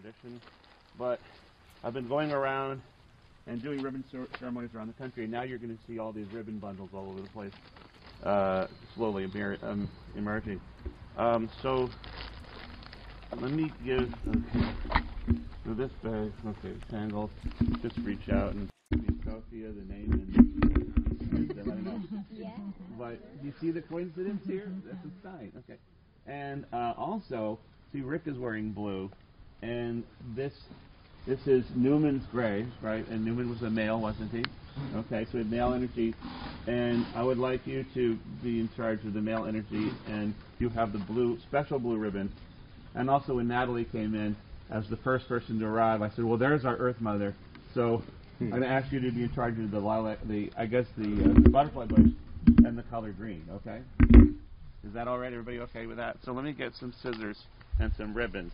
tradition. But I've been going around and doing ribbon ceremonies around the country, and now you're going to see all these ribbon bundles all over the place, slowly emerging. So let me give, so this bag, okay, tangled, just reach out and Sophia, the name, and I know. Yeah. But do you see the coincidence here? That's a sign, okay. And also, see Rick is wearing blue, and this is Newman's gray, right? And Newman was a male, wasn't he? Okay, so we have male energy, and I would like you to be in charge of the male energy, and you have the blue, special blue ribbon. And also when Natalie came in as the first person to arrive, I said, well, there's our Earth Mother, so I'm going to ask you to be in charge of the lilac, the butterfly bush and the color green, okay? Is that all right? Everybody okay with that? So let me get some scissors and some ribbons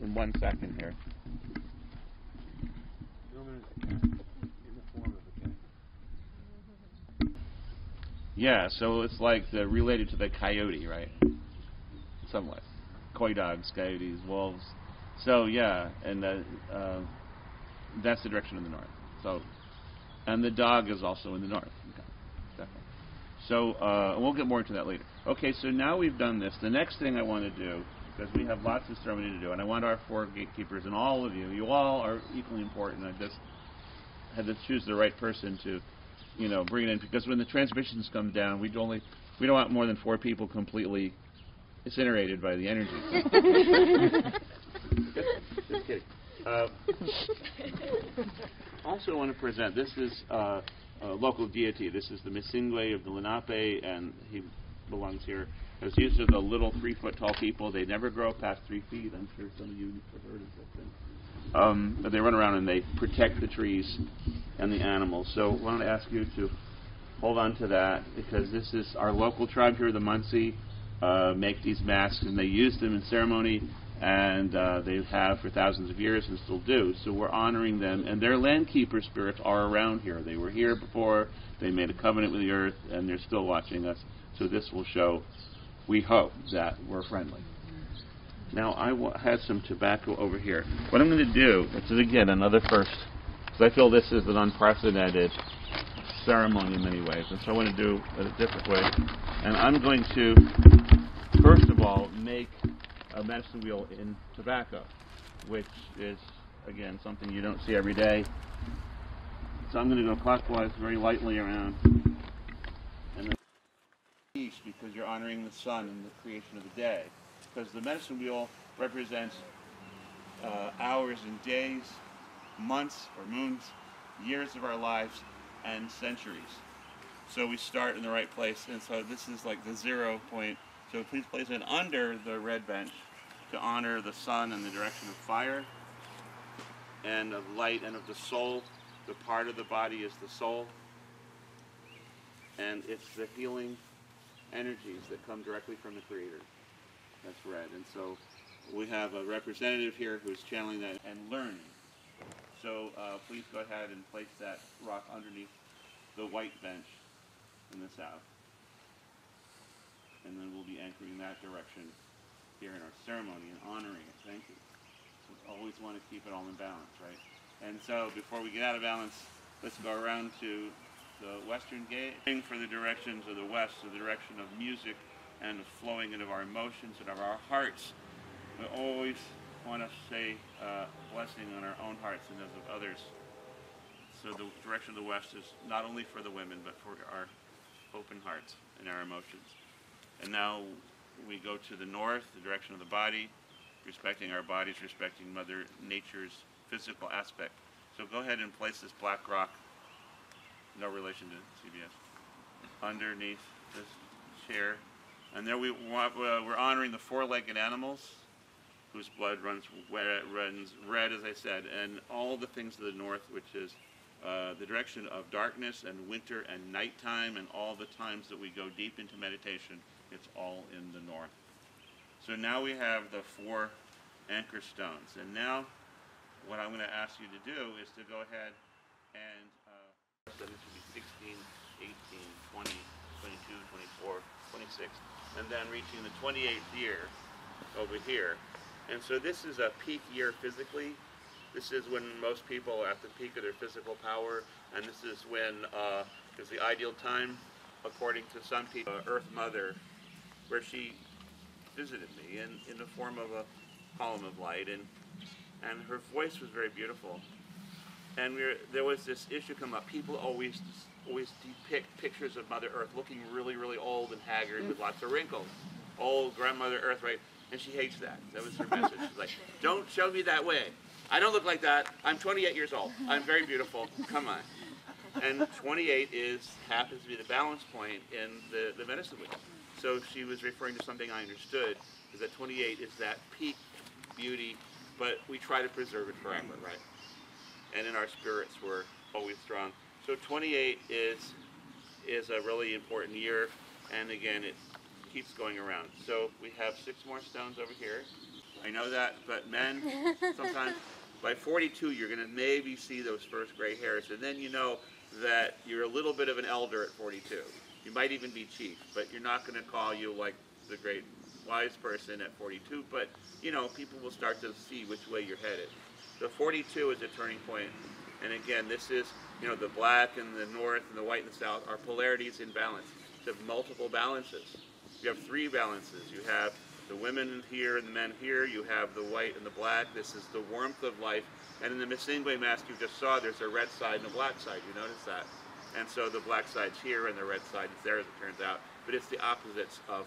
in 1 second here. Yeah, so it's like related to the coyote, right? Somewhat. Coy dogs, coyotes, wolves. So yeah, and that's the direction of the north. So, and the dog is also in the north. Okay, definitely. So we'll get more into that later. Okay, so now we've done this. The next thing I want to do, because we have lots of ceremony to do, and I want our 4 gatekeepers and all of you all are equally important. I just had to choose the right person to, bring it in, because when the transmissions come down, we don't want more than 4 people completely incinerated by the energy. Just kidding. Also, I want to present. This is a local deity. This is the Misingwe of the Lenape, and he belongs here. It was used as the little 3-foot tall people. They never grow past 3 feet. I'm sure some of you have heard of that thing. But they run around and they protect the trees and the animals. So I want to ask you to hold on to that, because this is our local tribe here, the Munsee, make these masks, and they use them in ceremony, and they have for thousands of years and still do. So we're honoring them, and their landkeeper spirits are around here. They were here before, they made a covenant with the earth, and they're still watching us. So this will show, we hope, that we're friendly. Now I had some tobacco over here. What I'm going to do, this is again another first, because I feel this is an unprecedented ceremony in many ways, and so I want to do it a different way. And I'm going to, first of all, make a medicine wheel in tobacco, which is, again, something you don't see every day. So I'm going to go clockwise very lightly around. And then east, because you're honoring the sun and the creation of the day. Because the medicine wheel represents hours and days, months or moons, years of our lives, and centuries. So we start in the right place, and so this is like the 0 point. So please place it under the red bench to honor the sun and the direction of fire and of light and of the soul. The part of the body is the soul, and it's the healing energies that come directly from the Creator. That's red. And so we have a representative here who's channeling that and learning. So please go ahead and place that rock underneath the white bench in the south. And then we'll be anchoring that direction here in our ceremony and honoring it. Thank you. So always want to keep it all in balance, right? And so before we get out of balance, let's go around to the western gate for the directions of the west, so the direction of music and the flowing of our emotions and of our hearts. We always want to say blessing on our own hearts and those of others. So the direction of the west is not only for the women, but for our open hearts and our emotions. And now we go to the north, the direction of the body, respecting our bodies, respecting Mother Nature's physical aspect. So go ahead and place this black rock, no relation to CBS, underneath this chair. And there we're honoring the 4-legged animals whose blood runs red, as I said, and all the things to the north, which is the direction of darkness and winter and nighttime, and all the times that we go deep into meditation, it's all in the north. So now we have the 4 anchor stones. And now what I'm going to ask you to do is to go ahead and so this should be 16, 18, 20, 22, 24, 26, and then reaching the 28th year over here, And so this is a peak year physically. This is when most people are at the peak of their physical power, and this is when is the ideal time, according to some people, Earth Mother, where she visited me in the form of a column of light, and her voice was very beautiful. And there was this issue come up. People always depict pictures of Mother Earth looking really, really old and haggard with lots of wrinkles. Old grandmother Earth, right? And she hates that. That was her message. She's like, don't show me that way. I don't look like that. I'm 28 years old. I'm very beautiful. Come on. And 28 happens to be the balance point in the medicine wheel. So she was referring to something I understood, is that 28 is that peak beauty, but we try to preserve it forever, right? And in our spirits, we're always strong. So 28 is a really important year, and again, it keeps going around. So we have 6 more stones over here. I know that, but men, sometimes by 42, you're going to maybe see those first gray hairs, and then you know that you're a little bit of an elder at 42. You might even be chief, but you're not going to call you like the great wise person at 42, but you know, people will start to see which way you're headed. So 42 is a turning point, and again, this is, you know, the black and the north and the white and the south are polarities in balance. You have multiple balances. You have 3 balances. You have the women here and the men here. You have the white and the black. This is the warmth of life. And in the Misingwe mask you just saw, there's a red side and a black side. You notice that? And so the black side's here and the red side is there, as it turns out. But it's the opposites of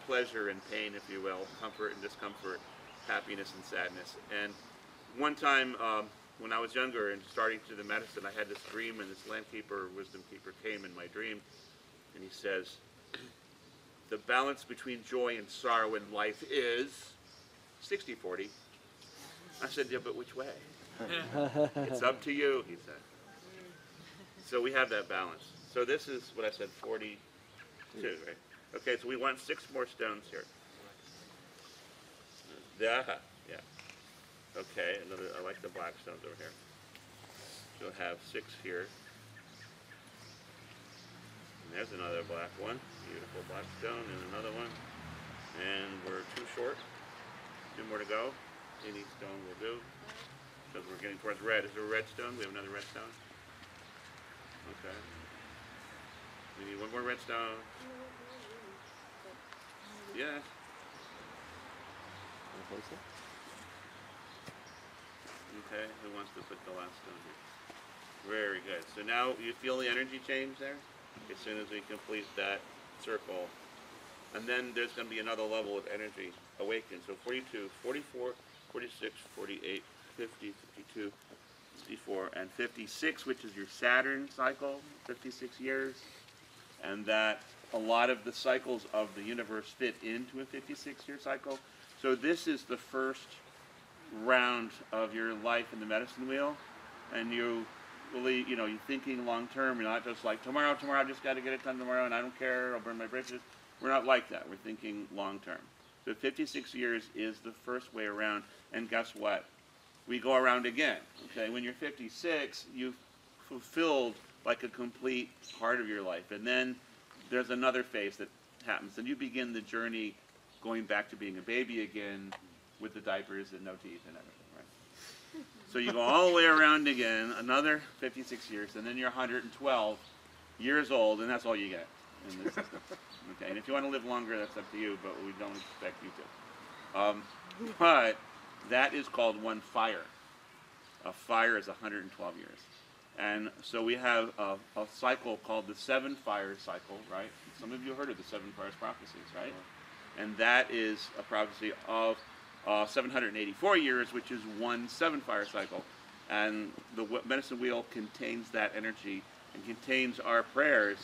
pleasure and pain, if you will, comfort and discomfort, happiness and sadness. And one time, when I was younger and starting to the medicine, I had this dream, and this land keeper, wisdom keeper, came in my dream, and he says, the balance between joy and sorrow in life is 60-40. I said, yeah, but which way? It's up to you, he said. So we have that balance. So this is what I said, 42, right? Okay, so we want 6 more stones here. Yeah. Okay, I like the black stones over here. So we'll have 6 here. And there's another black one. Beautiful black stone, and another one. And we're too short. 2 more to go. Any stone will do. Because we're getting towards red. Is there a red stone? We have another red stone? Okay. We need 1 more red stone. Yeah. Okay, who wants to put the last stone here? Very good. So now you feel the energy change there? As soon as we complete that circle. And then there's going to be another level of energy awakened. So 42, 44, 46, 48, 50, 52, 54, and 56, which is your Saturn cycle, 56 years. And that a lot of the cycles of the universe fit into a 56-year cycle. So this is the first round of your life in the medicine wheel, and you really, you know, you're thinking long term. You're not just like tomorrow, I just got to get it done tomorrow, and I don't care, I'll burn my bridges. We're not like that. We're thinking long term. So 56 years is the first way around, and guess what? We go around again. Okay, when you're 56, you've fulfilled like a complete part of your life, and then there's another phase that happens, and you begin the journey going back to being a baby again with the diapers and no teeth and everything, right? So you go all the way around again, another 56 years, and then you're 112 years old, and that's all you get in this system. Okay, and if you want to live longer, that's up to you, but we don't expect you to. But that is called one fire. A fire is 112 years. And so we have a cycle called the 7 fires cycle, right? Some of you heard of the 7 fires prophecies, right? And that is a prophecy of 784 years, which is 1 7-fire cycle. And the medicine wheel contains that energy and contains our prayers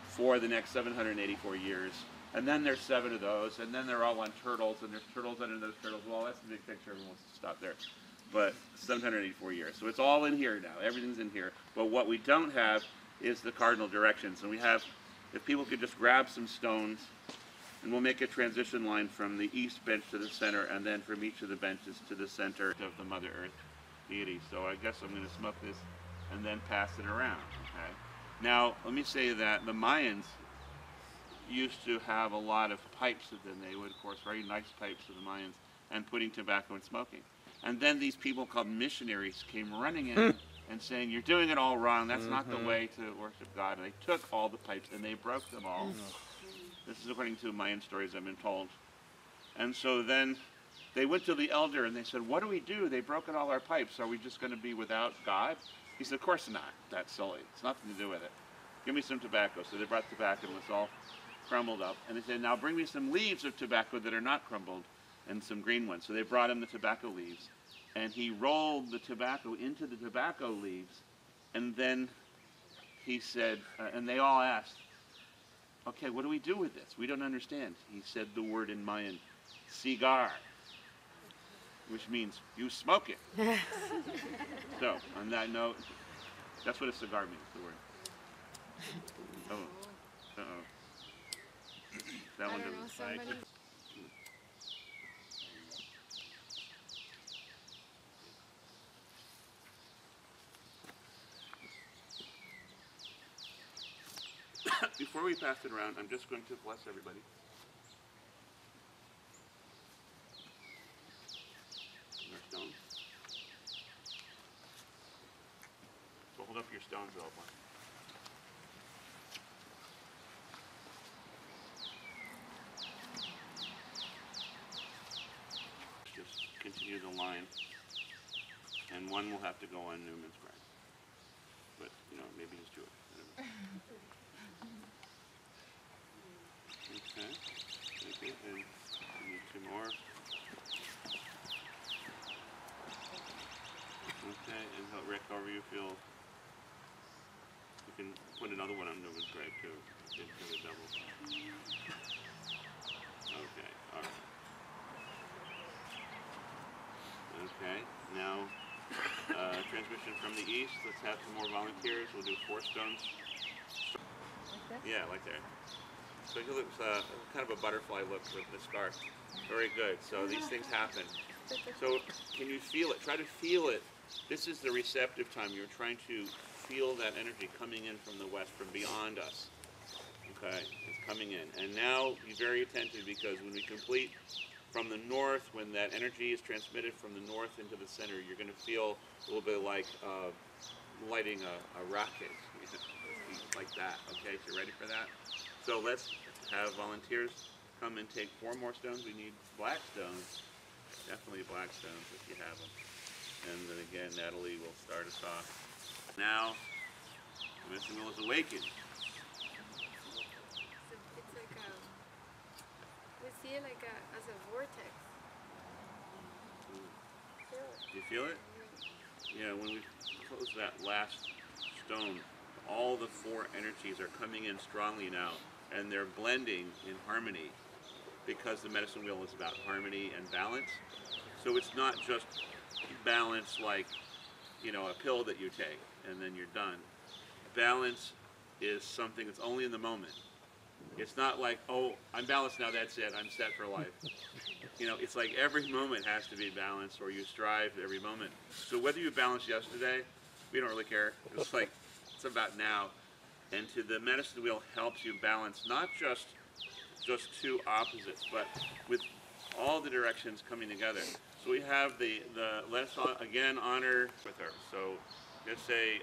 for the next 784 years. And then there's 7 of those, and then they're all on turtles, and there's turtles under those turtles. Well, that's the big picture. Everyone wants to stop there. But 784 years. So it's all in here now. Everything's in here. But what we don't have is the cardinal directions. And we have, if people could just grab some stones, and we'll make a transition line from the east bench to the center, and then from each of the benches to the center of the Mother Earth deity. So I guess I'm going to smoke this and then pass it around. Okay. Now, let me say that the Mayans used to have a lot of pipes with them. They would, of course, very nice pipes of the Mayans. and putting tobacco and smoking. And then these people called missionaries came running in and saying, you're doing it all wrong. That's not the way to worship God. And they took all the pipes and they broke them all. This is according to Mayan stories I've been told. And so then they went to the elder and they said, what do we do? They've broken all our pipes. Are we just going to be without God? He said, of course not. That's silly. It's nothing to do with it. Give me some tobacco. So they brought tobacco and it was all crumbled up. And they said, now bring me some leaves of tobacco that are not crumbled and some green ones. So they brought him the tobacco leaves. And he rolled the tobacco into the tobacco leaves. And then he said, and they all asked, okay, what do we do with this? We don't understand. He said the word in Mayan, cigar, which means you smoke it. So, on that note, that's what a cigar means, the word. Oh, uh-oh. That one doesn't like. Before we pass it around, I'm just going to bless everybody. Our stones. So hold up your stones, Elba. Just continue the line. And one will have to go on Newman's grave. But, you know, maybe just do it. Okay, thank you, and we need two more. Okay, and Rick, however you feel, you can put another one on Newman's grave too, for the double. Okay, alright. Okay, now, transmission from the east, let's have some more volunteers, we'll do 4 stones. Like this? Yeah, like there. So he looks kind of a butterfly look with the scarf. Very good. So these things happen. So can you feel it? Try to feel it. This is the receptive time. You're trying to feel that energy coming in from the west, from beyond us. Okay, it's coming in. And now be very attentive, because when we complete from the north, when that energy is transmitted from the north into the center, you're going to feel a little bit like lighting a rocket, like that. Okay, so you ready for that? So let's have volunteers come and take 4 more stones. We need black stones, definitely black stones if you have them. And then again, Natalie will start us off. Now, the medicine wheel is awakened. So it's like we see it like as a vortex. Do you feel it? Yeah, when we close that last stone, all the 4 energies are coming in strongly now. And they're blending in harmony, because the medicine wheel is about harmony and balance. So it's not just balance like, you know, a pill that you take and then you're done. Balance is something that's only in the moment. It's not like, oh, I'm balanced now, that's it, I'm set for life. You know, it's like every moment has to be balanced, or you strive every moment. So whether you balanced yesterday, we don't really care. It's like, it's about now. And to the medicine wheel helps you balance not just 2 opposites, but with all the directions coming together. So we have let us again honor with her. So just say,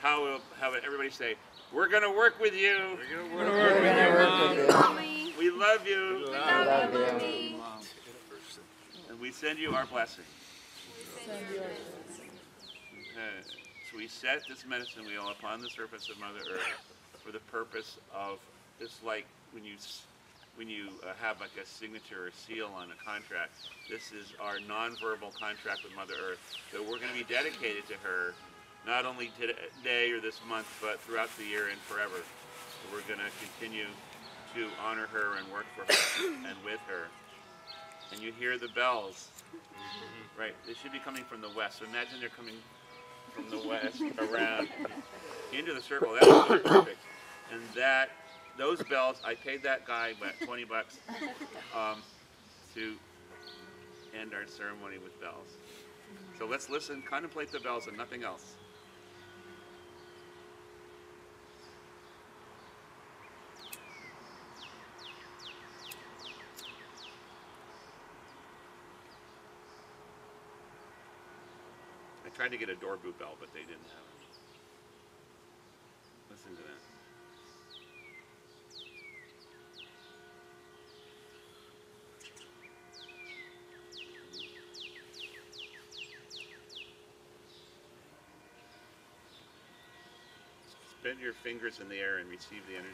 how about everybody say, we're going to work with you. We're going to work with you, Mom. We love you. We love you, Mommy. And we send you our blessing. Okay. So we set this medicine wheel upon the surface of Mother Earth for the purpose of, just like when you have like a signature or seal on a contract, this is our nonverbal contract with Mother Earth, that we're going to be dedicated to her, not only today or this month, but throughout the year and forever. So we're going to continue to honor her and work for her and with her. And you hear the bells, right? They should be coming from the west. So imagine they're coming from the west around into the circle. That was perfect. And those bells, I paid that guy about $20 to end our ceremony with bells. So let's listen, contemplate the bells and nothing else. tried to get a doorbell bell, but they didn't have it. Listen to that. Bend your fingers in the air and receive the energy.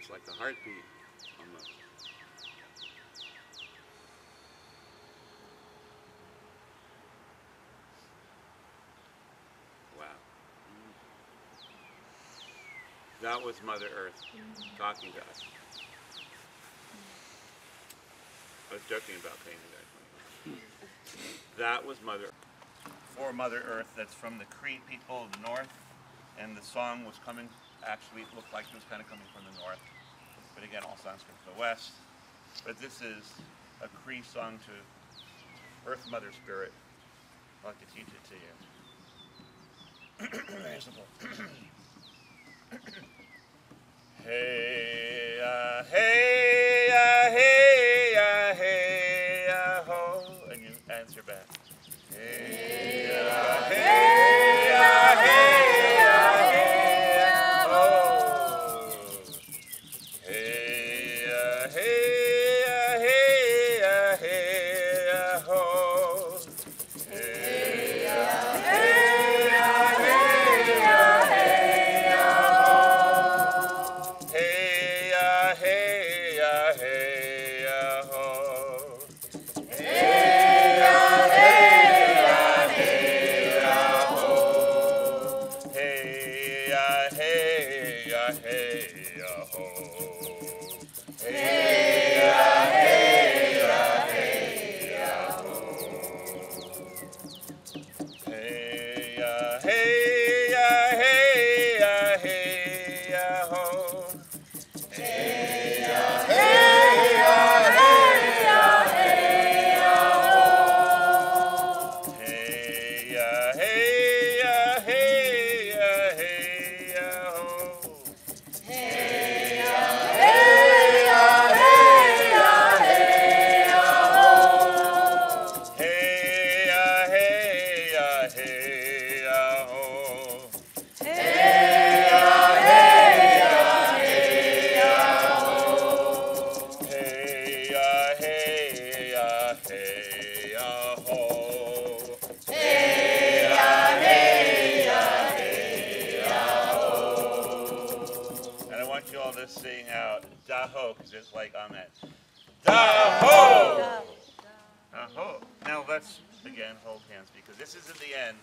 It's like a heartbeat almost. Wow. That was Mother Earth talking to us. I was joking about painting that. That was Mother Earth. For Mother Earth, that's from the Cree people of the north, and the song was coming, actually it looked like it was kind of coming from the north, but again all songs come from the west. But this is a Cree song to Earth Mother Spirit. I'd like to teach it to you. Hey, hey, hey, hey, ho, and you answer back. Hey, hey, hey, hey, ho. Hey, hey, hey, hey, ho. Hey, sing out da-ho, because it's like on that. Da-ho! Da-ho. Now let's, again, hold hands, because this isn't the end,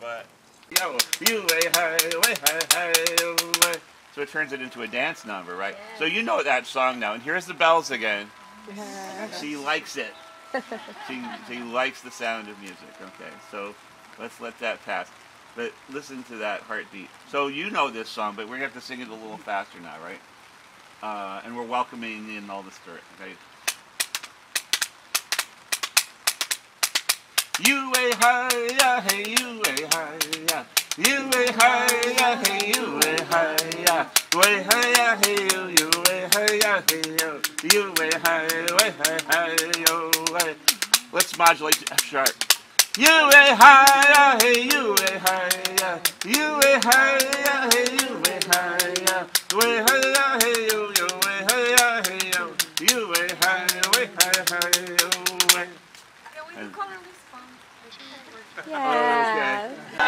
but... So it turns it into a dance number, right? Yeah. So you know that song now, and here's the bells again. She likes it. She likes the sound of music, okay? So let's let that pass. But listen to that heartbeat. So you know this song, but we're going to have to sing it a little faster now, right? And we're welcoming in all the spirit, okay? You way high, hey, you way high, you way high, hey, you way high, way high, hey, you way high, hey, you way high, yo, way. Let's modulate F sharp. You way high, hey, you way high, you way high, hey, you way high, way high, hey, you way high, hey, you way high, yo, way. Yeah, we can call her this song. Yeah. Okay.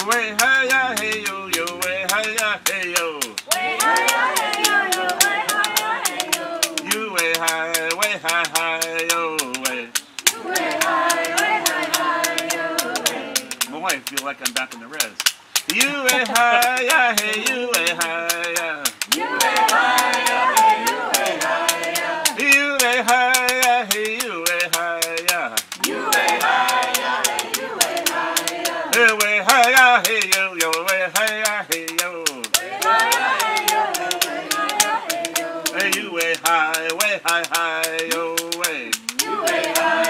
Way high, hey, you yo, way. Boy, I feel like I'm back in the res. You way high, yeah, hey, you way high, yeah. You way high, yeah, hey, you way high, yeah. You way high, yeah, hey, you way high, yeah. You way high, yeah, hey, you way high, yeah. You way high, yeah, hey, yo, yo, way high, yeah, hey, yo. Hey, you way high, yo, way. You way high,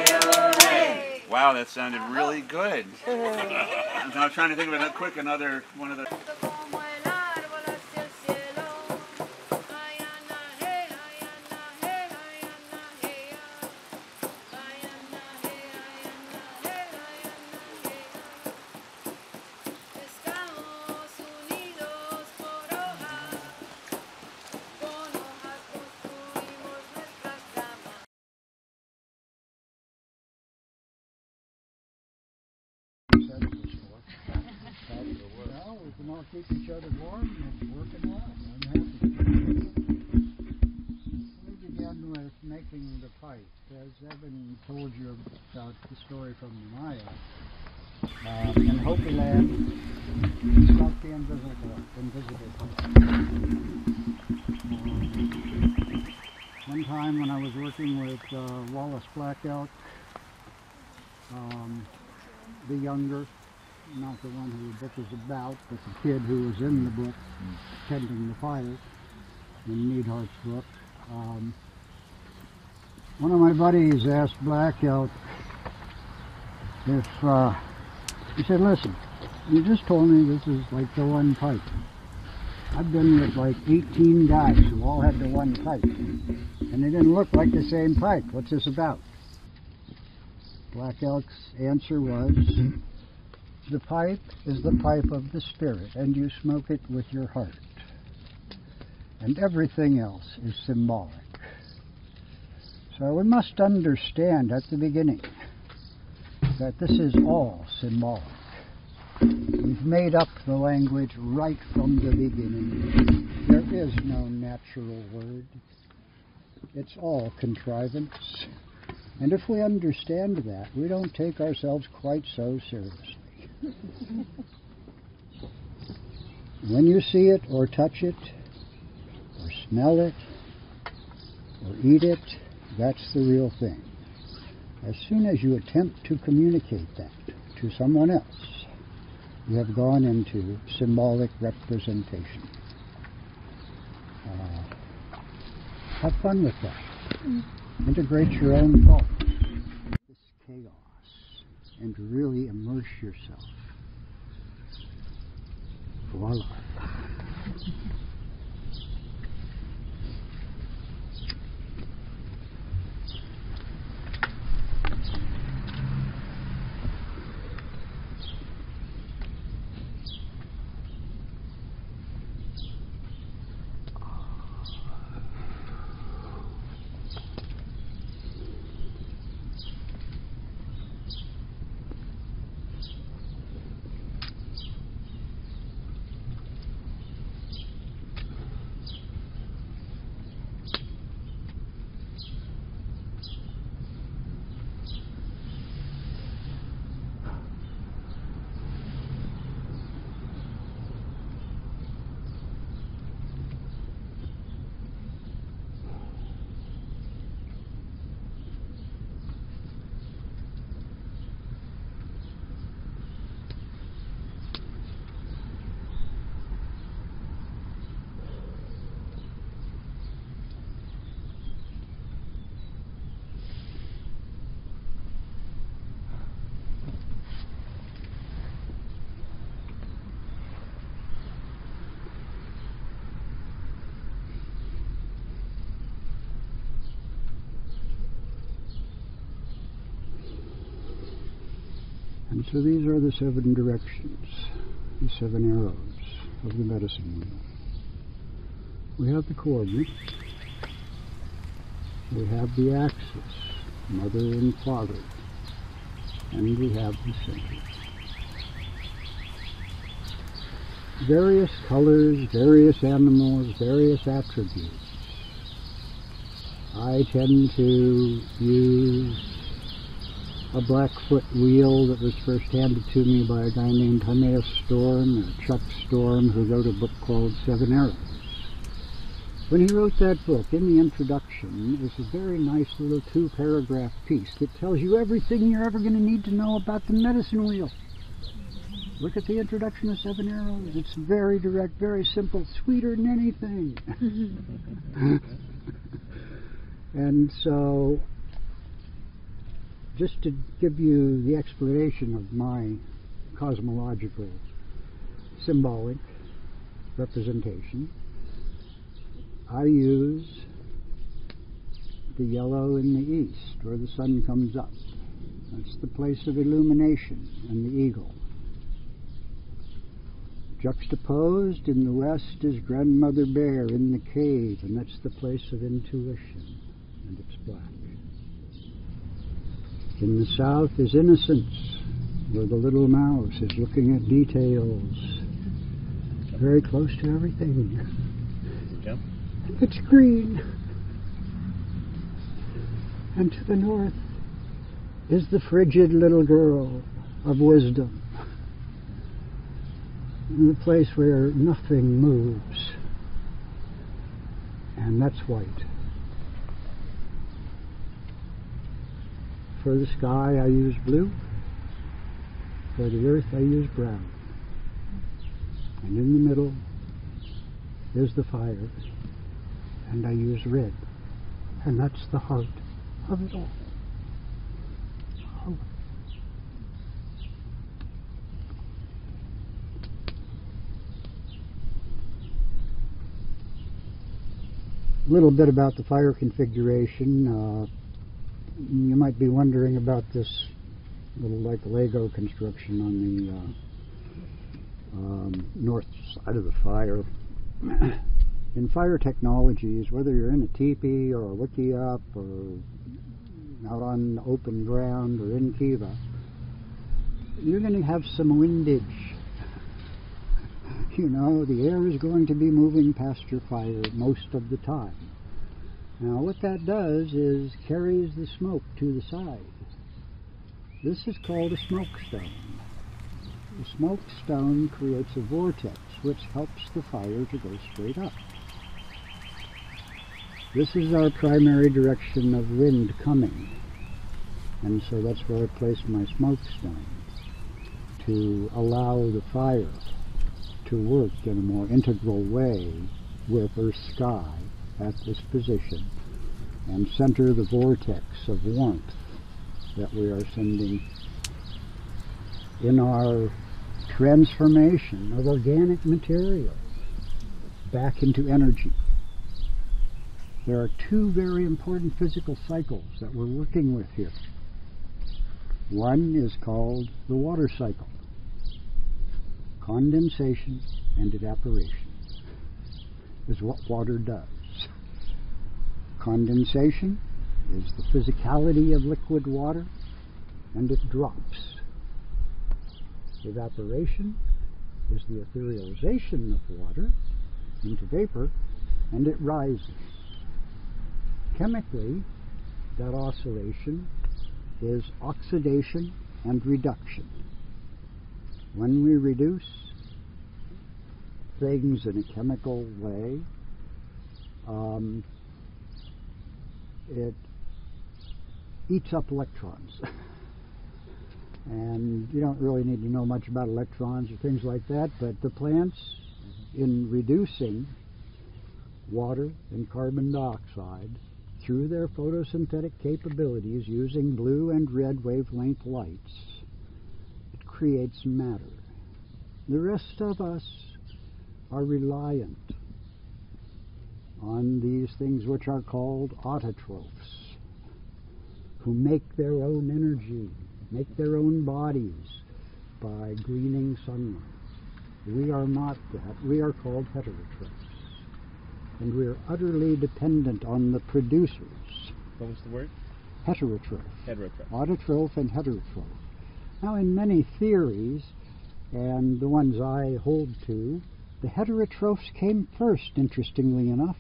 yo, way. Wow, that sounded really good. I'm trying to think of it quick, another one of the... Well, we can all keep each other warm and it's working well. I'm happy. We began with making the pipe. As Evan told you about the story from Maya, in Hopi land, it's not the invisible pipe. One time when I was working with Wallace Black Elk, the younger, not the one who the book is about, but the kid who was in the book, tending the fire in Neidhart's book. One of my buddies asked Black Elk if, he said, listen, you just told me this is like the one pipe. I've been with like 18 guys who all had the one pipe, and they didn't look like the same pipe. What's this about? Black Elk's answer was, the pipe is the pipe of the spirit, and you smoke it with your heart. And everything else is symbolic. So we must understand at the beginning that this is all symbolic. We've made up the language right from the beginning. There is no natural word. It's all contrivance. And if we understand that, we don't take ourselves quite so seriously. When you see it or touch it or smell it or eat it, that's the real thing. As soon as you attempt to communicate that to someone else, you have gone into symbolic representation. Have fun with that. Integrate your own thoughts, this chaos, and really immerse yourself. Voila. And so these are the 7 directions, the 7 arrows of the medicine wheel. We have the coordinates, we have the axis, mother and father, and we have the center. Various colors, various animals, various attributes. I tend to use a Blackfoot wheel that was first handed to me by a guy named Hineas Storm, or Chuck Storm, who wrote a book called Seven Arrows. When he wrote that book, in the introduction is a very nice little 2-paragraph piece that tells you everything you're ever going to need to know about the medicine wheel. Look at the introduction of Seven Arrows. It's very direct, very simple, sweeter than anything. And so, just to give you the explanation of my cosmological symbolic representation, I use the yellow in the east, where the sun comes up. That's the place of illumination and the eagle. Juxtaposed in the west is Grandmother Bear in the cave, and that's the place of intuition, and it's black. In the south is innocence, where the little mouse is looking at details, very close to everything. Jump. It's green. And to the north is the frigid little girl of wisdom, the place where nothing moves, and that's white. For the sky I use blue, for the earth I use brown, and in the middle is the fire, and I use red, and that's the heart of it all. Oh. A little bit about the fire configuration. You might be wondering about this little like Lego construction on the north side of the fire. In fire technologies, whether you're in a teepee or a wickiup or out on open ground or in kiva, you're going to have some windage. You know, the air is going to be moving past your fire most of the time. Now, what that does is carries the smoke to the side. This is called a smoke stone. The smoke stone creates a vortex which helps the fire to go straight up. This is our primary direction of wind coming, and so that's where I place my smoke stone, to allow the fire to work in a more integral way with Earth's sky at this position and center the vortex of warmth that we are sending in our transformation of organic material back into energy. There are two very important physical cycles that we're working with here. One is called the water cycle. Condensation and evaporation is what water does. Condensation is the physicality of liquid water, and it drops. Evaporation is the etherealization of water into vapor, and it rises. Chemically, that oscillation is oxidation and reduction. When we reduce things in a chemical way, it eats up electrons. And you don't really need to know much about electrons or things like that, but the plants, in reducing water and carbon dioxide through their photosynthetic capabilities using blue and red wavelength lights, it creates matter. The rest of us are reliant on these things which are called autotrophs, who make their own energy, make their own bodies by gleaning sunlight. We are not that. We are called heterotrophs. And we are utterly dependent on the producers. What was the word? Heterotroph. Heterotroph. Autotroph and heterotroph. Now, in many theories, and the ones I hold to, the heterotrophs came first, interestingly enough.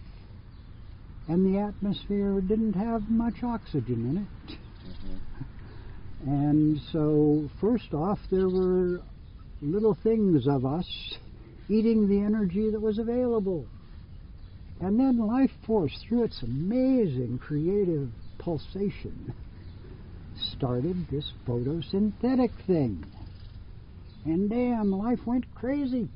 and the atmosphere didn't have much oxygen in it. And so, first off, there were little things of us eating the energy that was available. And then life force, through its amazing creative pulsation, started this photosynthetic thing. And damn, life went crazy.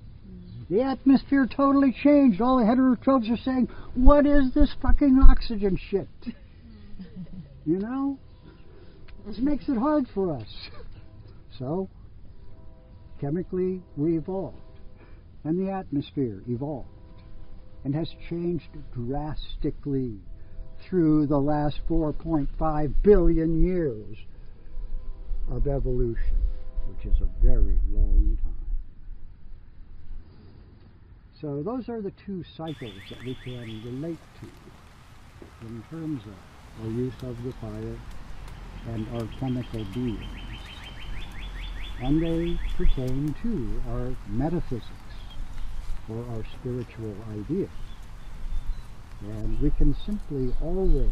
The atmosphere totally changed. All the heterotrophs are saying, what is this fucking oxygen shit? You know? This makes it hard for us. So, chemically, we evolved. And the atmosphere evolved. And has changed drastically through the last 4.5 billion years of evolution, which is a very long time. So those are the two cycles that we can relate to in terms of our use of the fire and our chemical beings. And they pertain to our metaphysics or our spiritual ideas. And we can simply always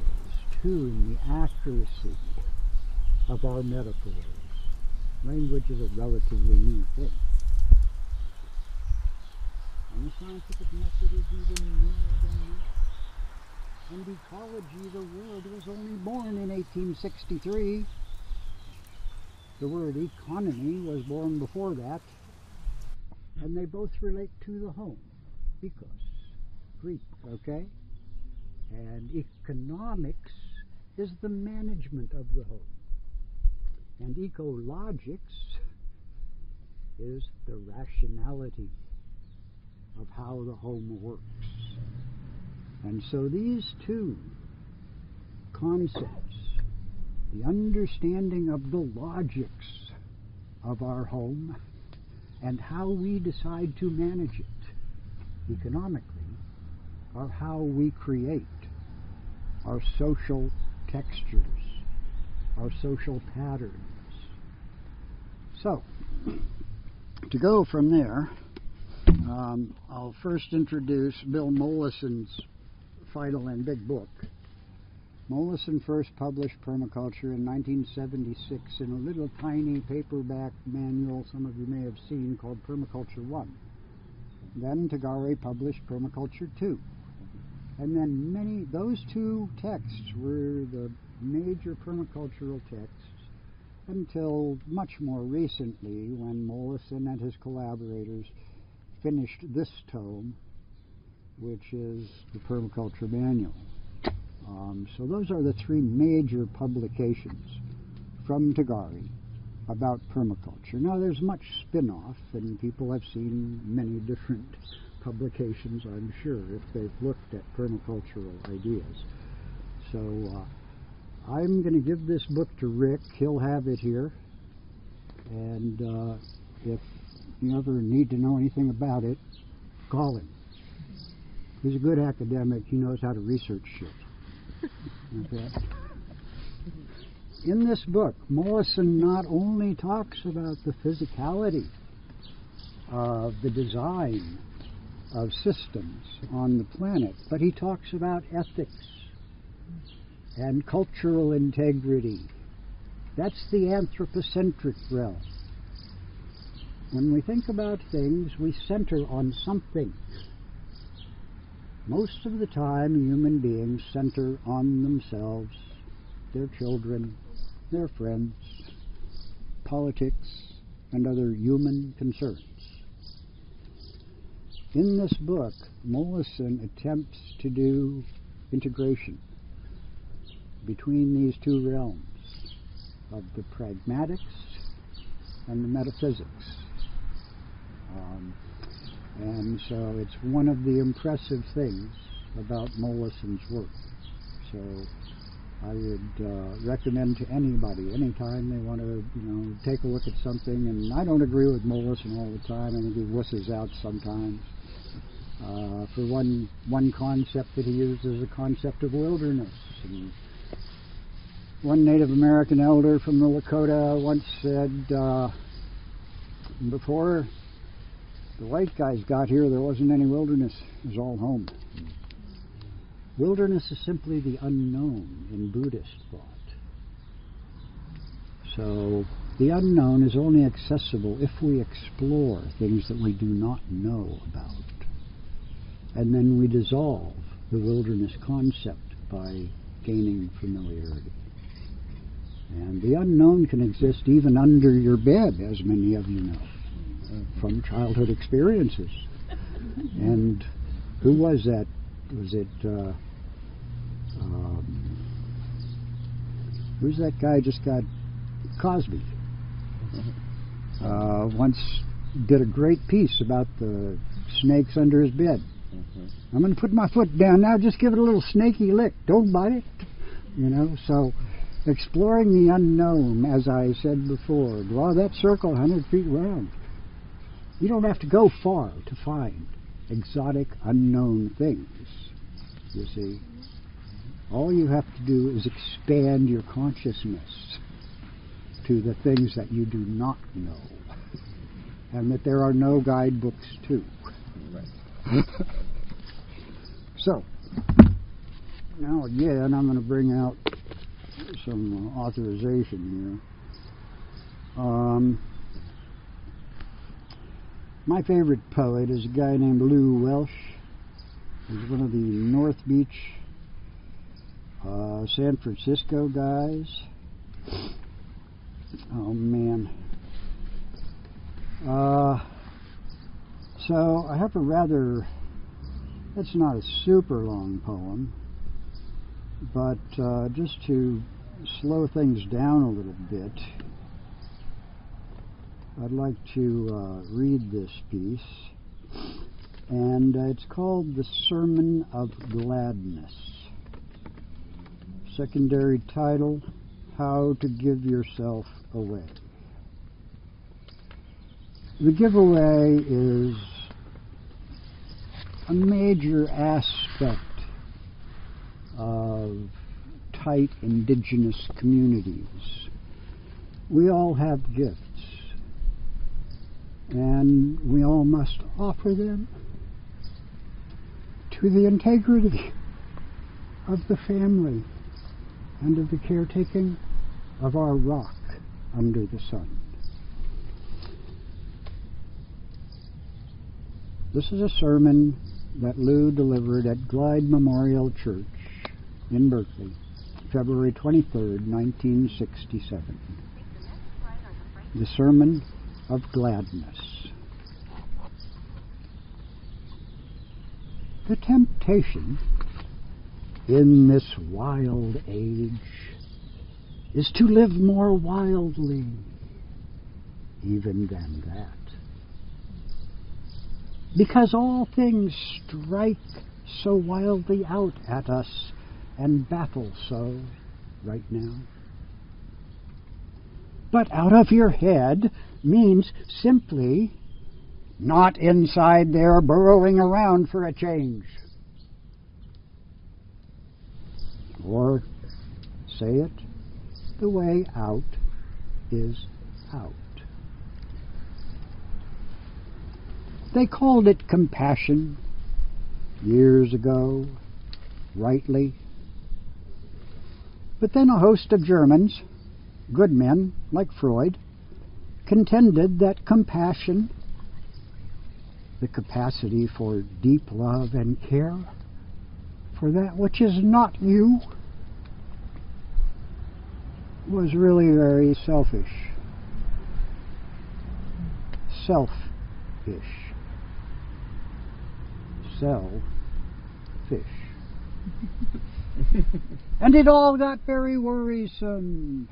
tune the accuracy of our metaphors. Language is a relatively new thing. And the scientific method is even newer than this. And ecology, the word, was only born in 1863. The word economy was born before that. And they both relate to the home. Ecos, Greek, okay? And economics is the management of the home. And ecologics is the rationality of how the home works. And so these two concepts, the understanding of the logics of our home and how we decide to manage it economically, are how we create our social textures, our social patterns. So, to go from there, I'll first introduce Bill Mollison's final and big book. Mollison first published Permaculture in 1976 in a little tiny paperback manual some of you may have seen called Permaculture 1. Then Tagare published Permaculture 2. And then those two texts were the major permacultural texts until much more recently when Mollison and his collaborators finished this tome, which is the Permaculture Manual. So those are the three major publications from Tagare about permaculture. Now there's much spin-off, and people have seen many different publications, I'm sure, if they've looked at permacultural ideas. So I'm going to give this book to Rick. He'll have it here. And if you ever need to know anything about it, call him. He's a good academic. He knows how to research shit. Okay. In this book, Mollison not only talks about the physicality of the design of systems on the planet, but he talks about ethics and cultural integrity. That's the anthropocentric realm. When we think about things, we center on something. Most of the time, human beings center on themselves, their children, their friends, politics, and other human concerns. In this book, Mollison attempts to do integration between these two realms of the pragmatics and the metaphysics. And so it's one of the impressive things about Mollison's work. So I would recommend to anybody, anytime they want to, take a look at something. And I don't agree with Mollison all the time. I think he wusses out sometimes. For one concept that he used is the concept of wilderness. And one Native American elder from the Lakota once said, before the white guys got here, there wasn't any wilderness. It was all home. Wilderness is simply the unknown in Buddhist thought. So the unknown is only accessible if we explore things that we do not know about. And then we dissolve the wilderness concept by gaining familiarity. And the unknown can exist even under your bed, as many of you know, from childhood experiences. And who was that? Was it, who's that guy just got, Cosby? Once did a great piece about the snakes under his bed. I'm going to put my foot down now, just give it a little snaky lick. Don't bite it. You know, so exploring the unknown, as I said before, draw that circle 100 feet round. You don't have to go far to find exotic, unknown things, you see. All you have to do is expand your consciousness to the things that you do not know, and that there are no guidebooks to. Right. So, now again, I'm going to bring out some authorization here. My favorite poet is a guy named Lew Welsh. He's one of the North Beach, San Francisco guys. Oh man. So I have a rather, it's not a super long poem, but just to slow things down a little bit, I'd like to read this piece, and it's called The Sermon of Gladness. Secondary title, How to Give Yourself Away. The giveaway is a major aspect of tight indigenous communities. We all have gifts, and we all must offer them to the integrity of the family and of the caretaking of our rock under the sun. This is a sermon that Lew delivered at Glide Memorial Church in Berkeley, February 23rd, 1967. The Sermon of Gladness. The temptation in this wild age is to live more wildly even than that. Because all things strike so wildly out at us and battle so right now. But out of your head means simply not inside there burrowing around for a change. Or say it, the way out is out. They called it compassion years ago, rightly. But then a host of Germans, good men like Freud, contended that compassion, the capacity for deep love and care for that which is not you, was really very selfish. Selfish. Fish. And it all got very worrisome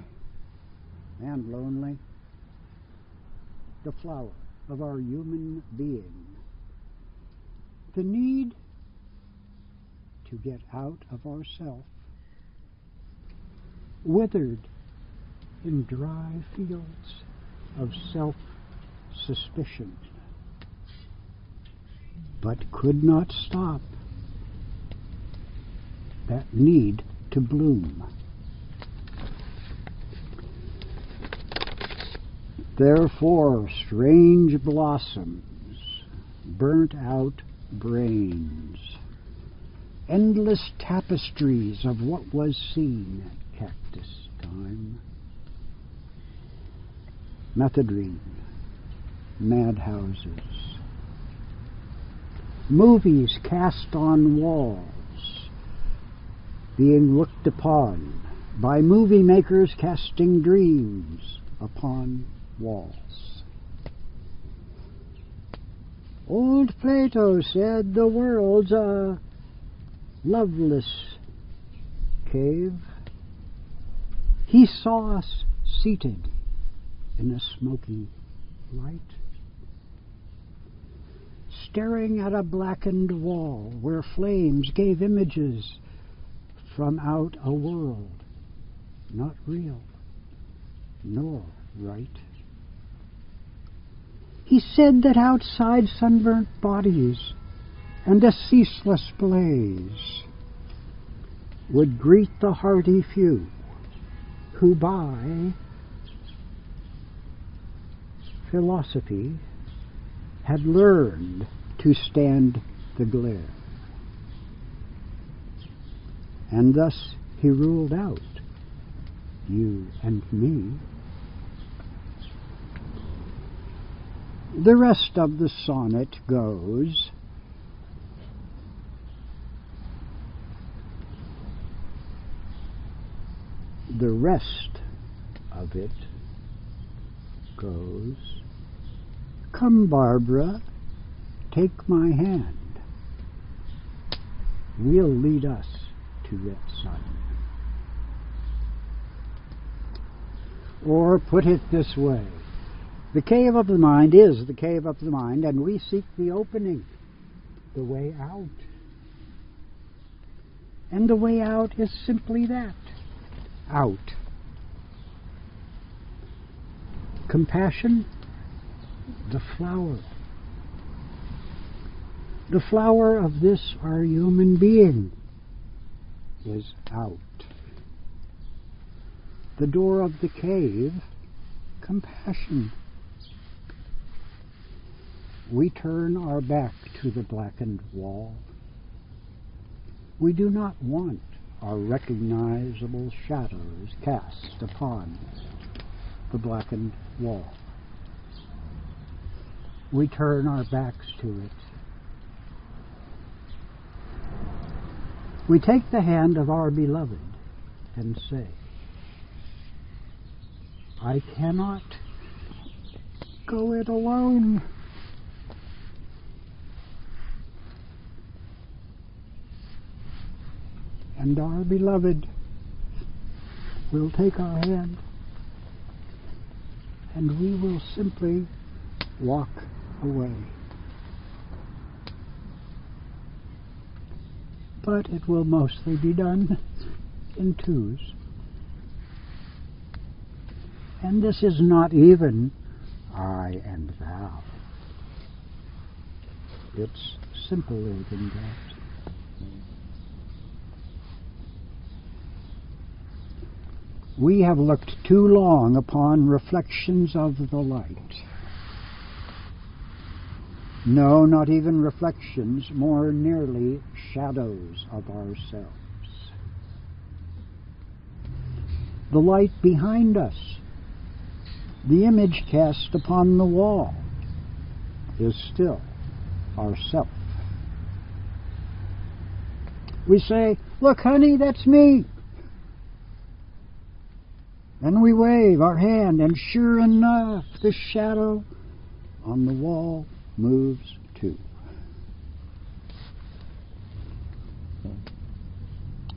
and lonely. The flower of our human being. The need to get out of ourself, withered in dry fields of self-suspicion, but could not stop that need to bloom. Therefore, strange blossoms, burnt out brains, endless tapestries of what was seen at cactus time. Methadone, madhouses, movies cast on walls, being looked upon by movie makers casting dreams upon walls. Old Plato said the world's a loveless cave. He saw us seated in a smoky light, staring at a blackened wall where flames gave images from out a world not real nor right. He said that outside sunburnt bodies and a ceaseless blaze would greet the hardy few who by philosophy had learned to stand the glare. And thus he ruled out you and me. The rest of the sonnet goes, the rest of it goes, come, Barbara, take my hand. We'll lead us to that sun. Or put it this way, the cave of the mind is the cave of the mind, and we seek the opening, the way out. And the way out is simply that, out. Compassion, the flower. The flower of this, our human being, is out. The door of the cave, compassion. We turn our back to the blackened wall. We do not want our recognizable shadows cast upon the blackened wall. We turn our backs to it. We take the hand of our beloved and say, I cannot go it alone. And our beloved will take our hand, and we will simply walk away. But it will mostly be done in twos. And this is not even I and thou. It's simpler than that. We have looked too long upon reflections of the light. No, not even reflections, more nearly shadows of ourselves. The light behind us, the image cast upon the wall, is still ourself. We say, look, honey, that's me. And we wave our hand, and sure enough, the shadow on the wall moves too.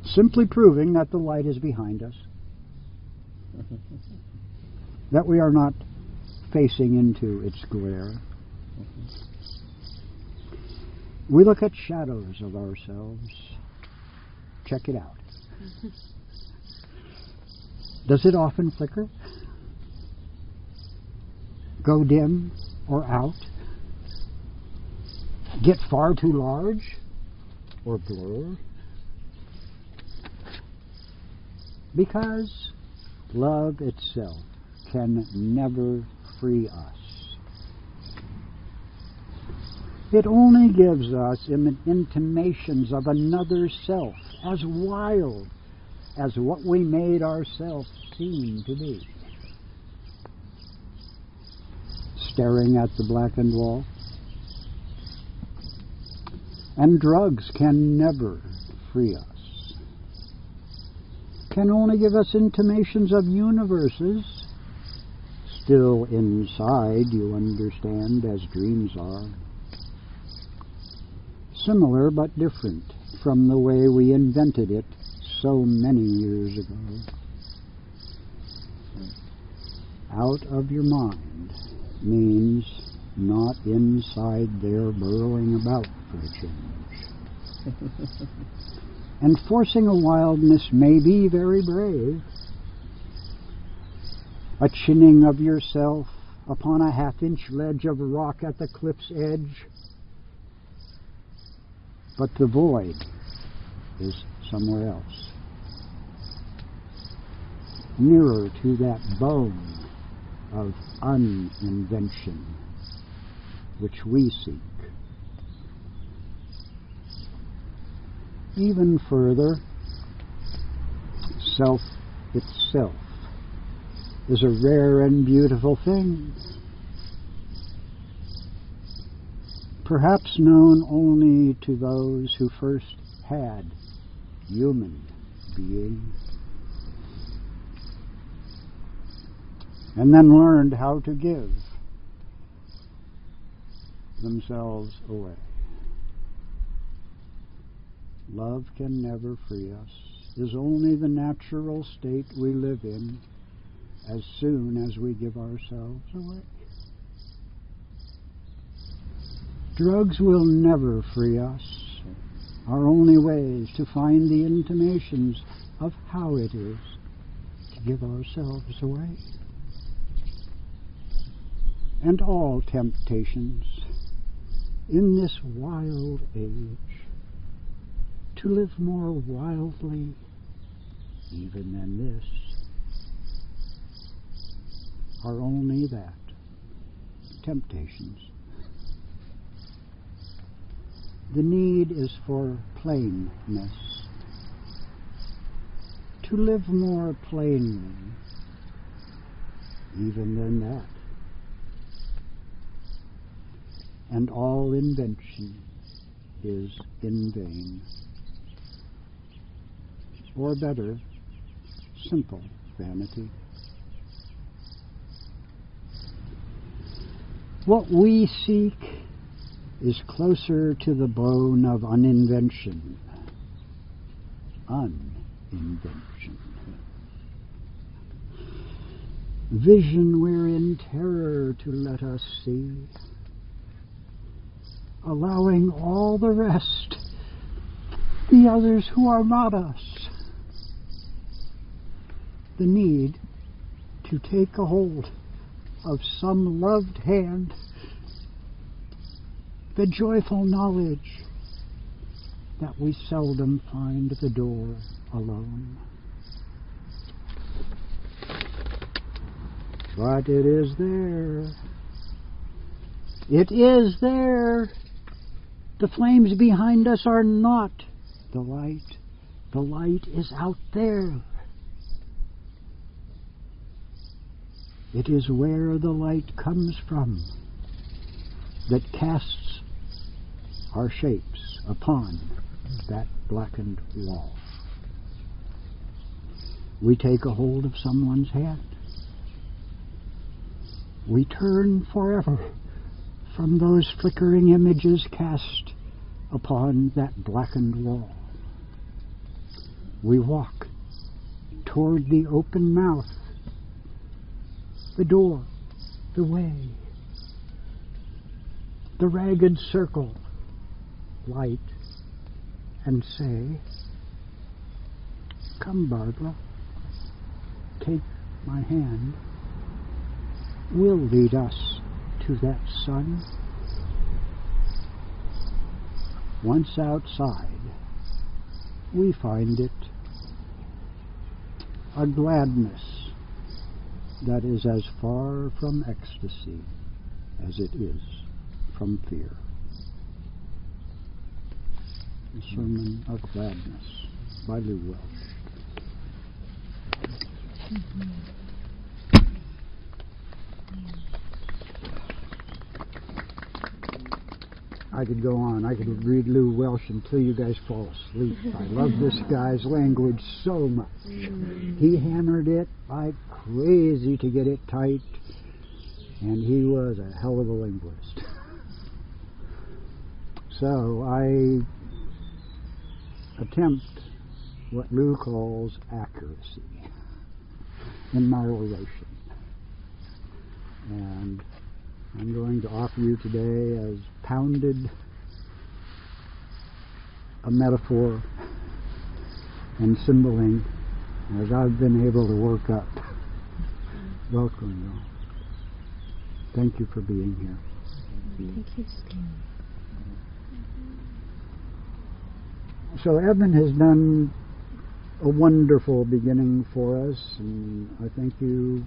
Simply proving that the light is behind us, that we are not facing into its glare. We look at shadows of ourselves. Check it out. Does it often flicker? Go dim or out? Get far too large or blur? Because love itself can never free us. It only gives us intimations of another self, as wild as what we made ourselves seem to be. Staring at the blackened wall. And drugs can never free us. Can only give us intimations of universes, still inside, you understand, as dreams are. Similar but different from the way we invented it so many years ago. Out of your mind means not inside there burrowing about for a change. And forcing a wildness may be very brave. A chinning of yourself upon a half-inch ledge of rock at the cliff's edge. But the void is somewhere else. Nearer to that bone of uninvention which we seek. Even further, self itself is a rare and beautiful thing, perhaps known only to those who first had human being, and then learned how to give themselves away. Love can never free us, is only the natural state we live in as soon as we give ourselves away. Drugs will never free us. Our only way is to find the intimations of how it is to give ourselves away. And all temptations in this wild age to live more wildly even than this are only that, temptations. The need is for plainness, to live more plainly even than that. And all invention is in vain. Or better, simple vanity. What we seek is closer to the bone of uninvention. Uninvention. Vision we're in terror to let us see, allowing all the rest, the others who are not us, the need to take a hold of some loved hand, the joyful knowledge that we seldom find the door alone. But it is there. It is there. The flames behind us are not the light. The light is out there. It is where the light comes from that casts our shapes upon that blackened wall. We take a hold of someone's hand. We turn forever from those flickering images cast upon that blackened wall. We walk toward the open mouth, the door, the way, the ragged circle, light, and say, "Come, Barbara, take my hand. We'll lead us to that sun." Once outside, we find it a gladness that is as far from ecstasy as it is from fear. The Sermon of Gladness by Lou Welsh. I could go on. I could read Lou Welsh until you guys fall asleep. I love this guy's language so much. He hammered it like crazy to get it tight, and he was a hell of a linguist. So I attempt what Lou calls accuracy in my oration. And I'm going to offer you today as pounded a metaphor and symboling as I've been able to work up. Welcome, y'all. Thank you for being here. Thank you. So Evan has done a wonderful beginning for us, and I thank you,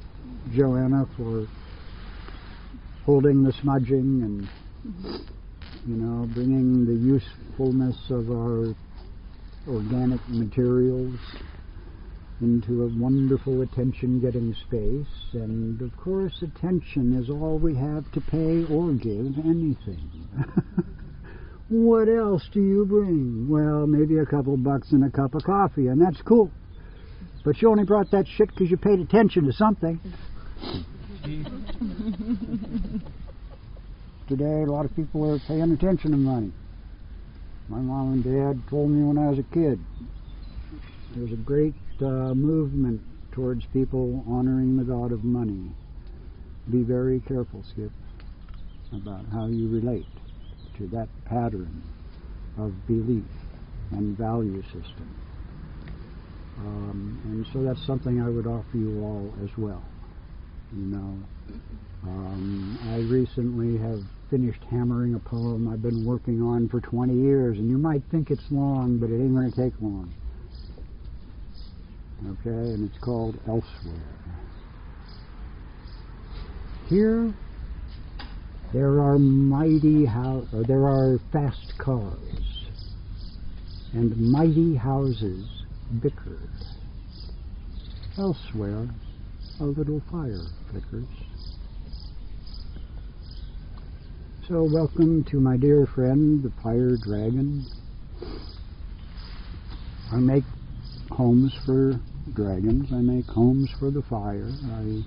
Joanna, for holding the smudging and, bringing the usefulness of our organic materials into a wonderful attention-getting space. And, of course, attention is all we have to pay or give anything. What else do you bring? Well, maybe a couple bucks and a cup of coffee, and that's cool. But you only brought that shit because you paid attention to something. Today, a lot of people are paying attention to money. My mom and dad told me when I was a kid, there's a great movement towards people honoring the god of money. Be very careful, Skip, about how you relate to that pattern of belief and value system. And so that's something I would offer you all as well. I recently have finished hammering a poem I've been working on for 20 years, and you might think it's long, but it ain't going to take long. Okay, and it's called Elsewhere. Here, there are there are fast cars, and mighty houses bicker. Elsewhere, a little fire flickers. So welcome to my dear friend, the Fire Dragon. I make homes for dragons. I make homes for the fire. I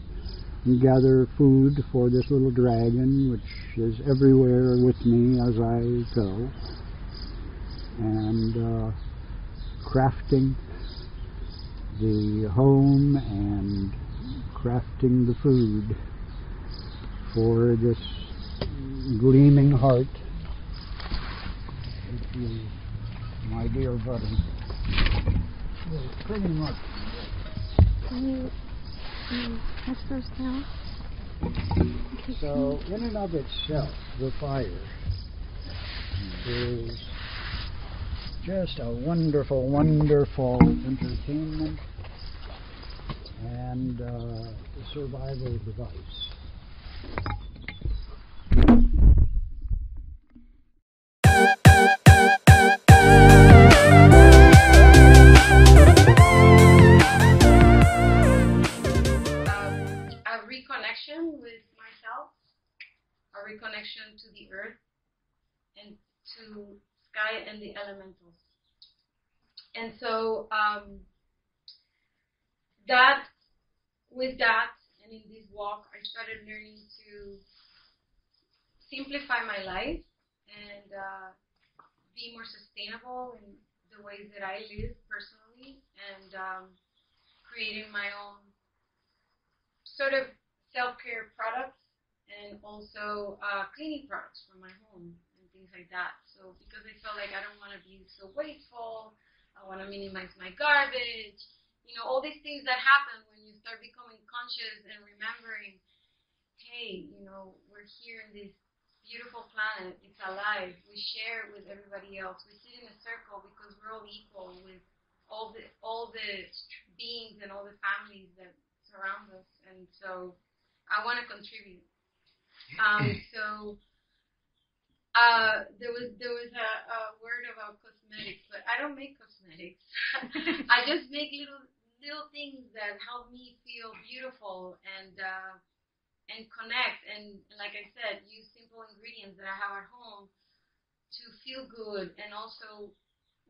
gather food for this little dragon, which is everywhere with me as I go. And crafting the home and crafting the food for this gleaming heart, which is my dear buddy. Pretty much. Can you touch those down? So, in and of itself, the fire is just a wonderful, wonderful entertainment and survival device. With myself, a reconnection to the earth and to sky and the elementals. And so with that and in this walk, I started learning to simplify my life and be more sustainable in the ways that I live personally, and creating my own sort of self-care products and also cleaning products for my home and things like that. So because I felt like I don't want to be so wasteful, I want to minimize my garbage, all these things that happen when you start becoming conscious and remembering, hey, we're here in this beautiful planet, it's alive, we share it with everybody else, we sit in a circle because we're all equal with all the beings and all the families that surround us, and so I want to contribute. So There was a word about cosmetics, but I don't make cosmetics. I just make little things that help me feel beautiful and connect. And like I said, use simple ingredients that I have at home to feel good. And also,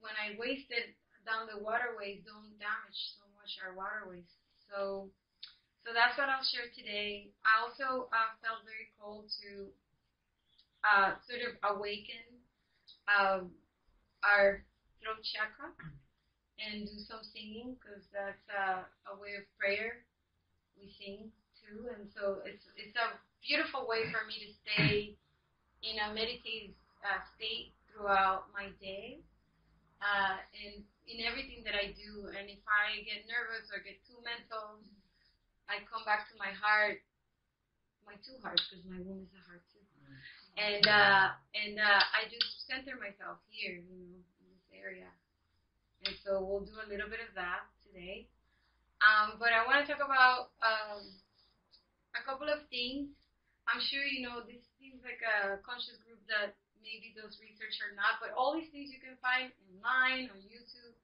when I waste it down the waterways, don't damage so much our waterways. So so that's what I'll share today. I also felt very called to sort of awaken um, our throat chakra and do some singing because that's a way of prayer. We sing too, and so it's a beautiful way for me to stay in a meditative state throughout my day and in everything that I do. And if I get nervous or get too mental, I come back to my heart, my two hearts, because my womb is a heart too. And I just center myself here, in this area. And so we'll do a little bit of that today. But I want to talk about a couple of things. I'm sure this seems like a conscious group that maybe does research or not, but all these things you can find online on YouTube,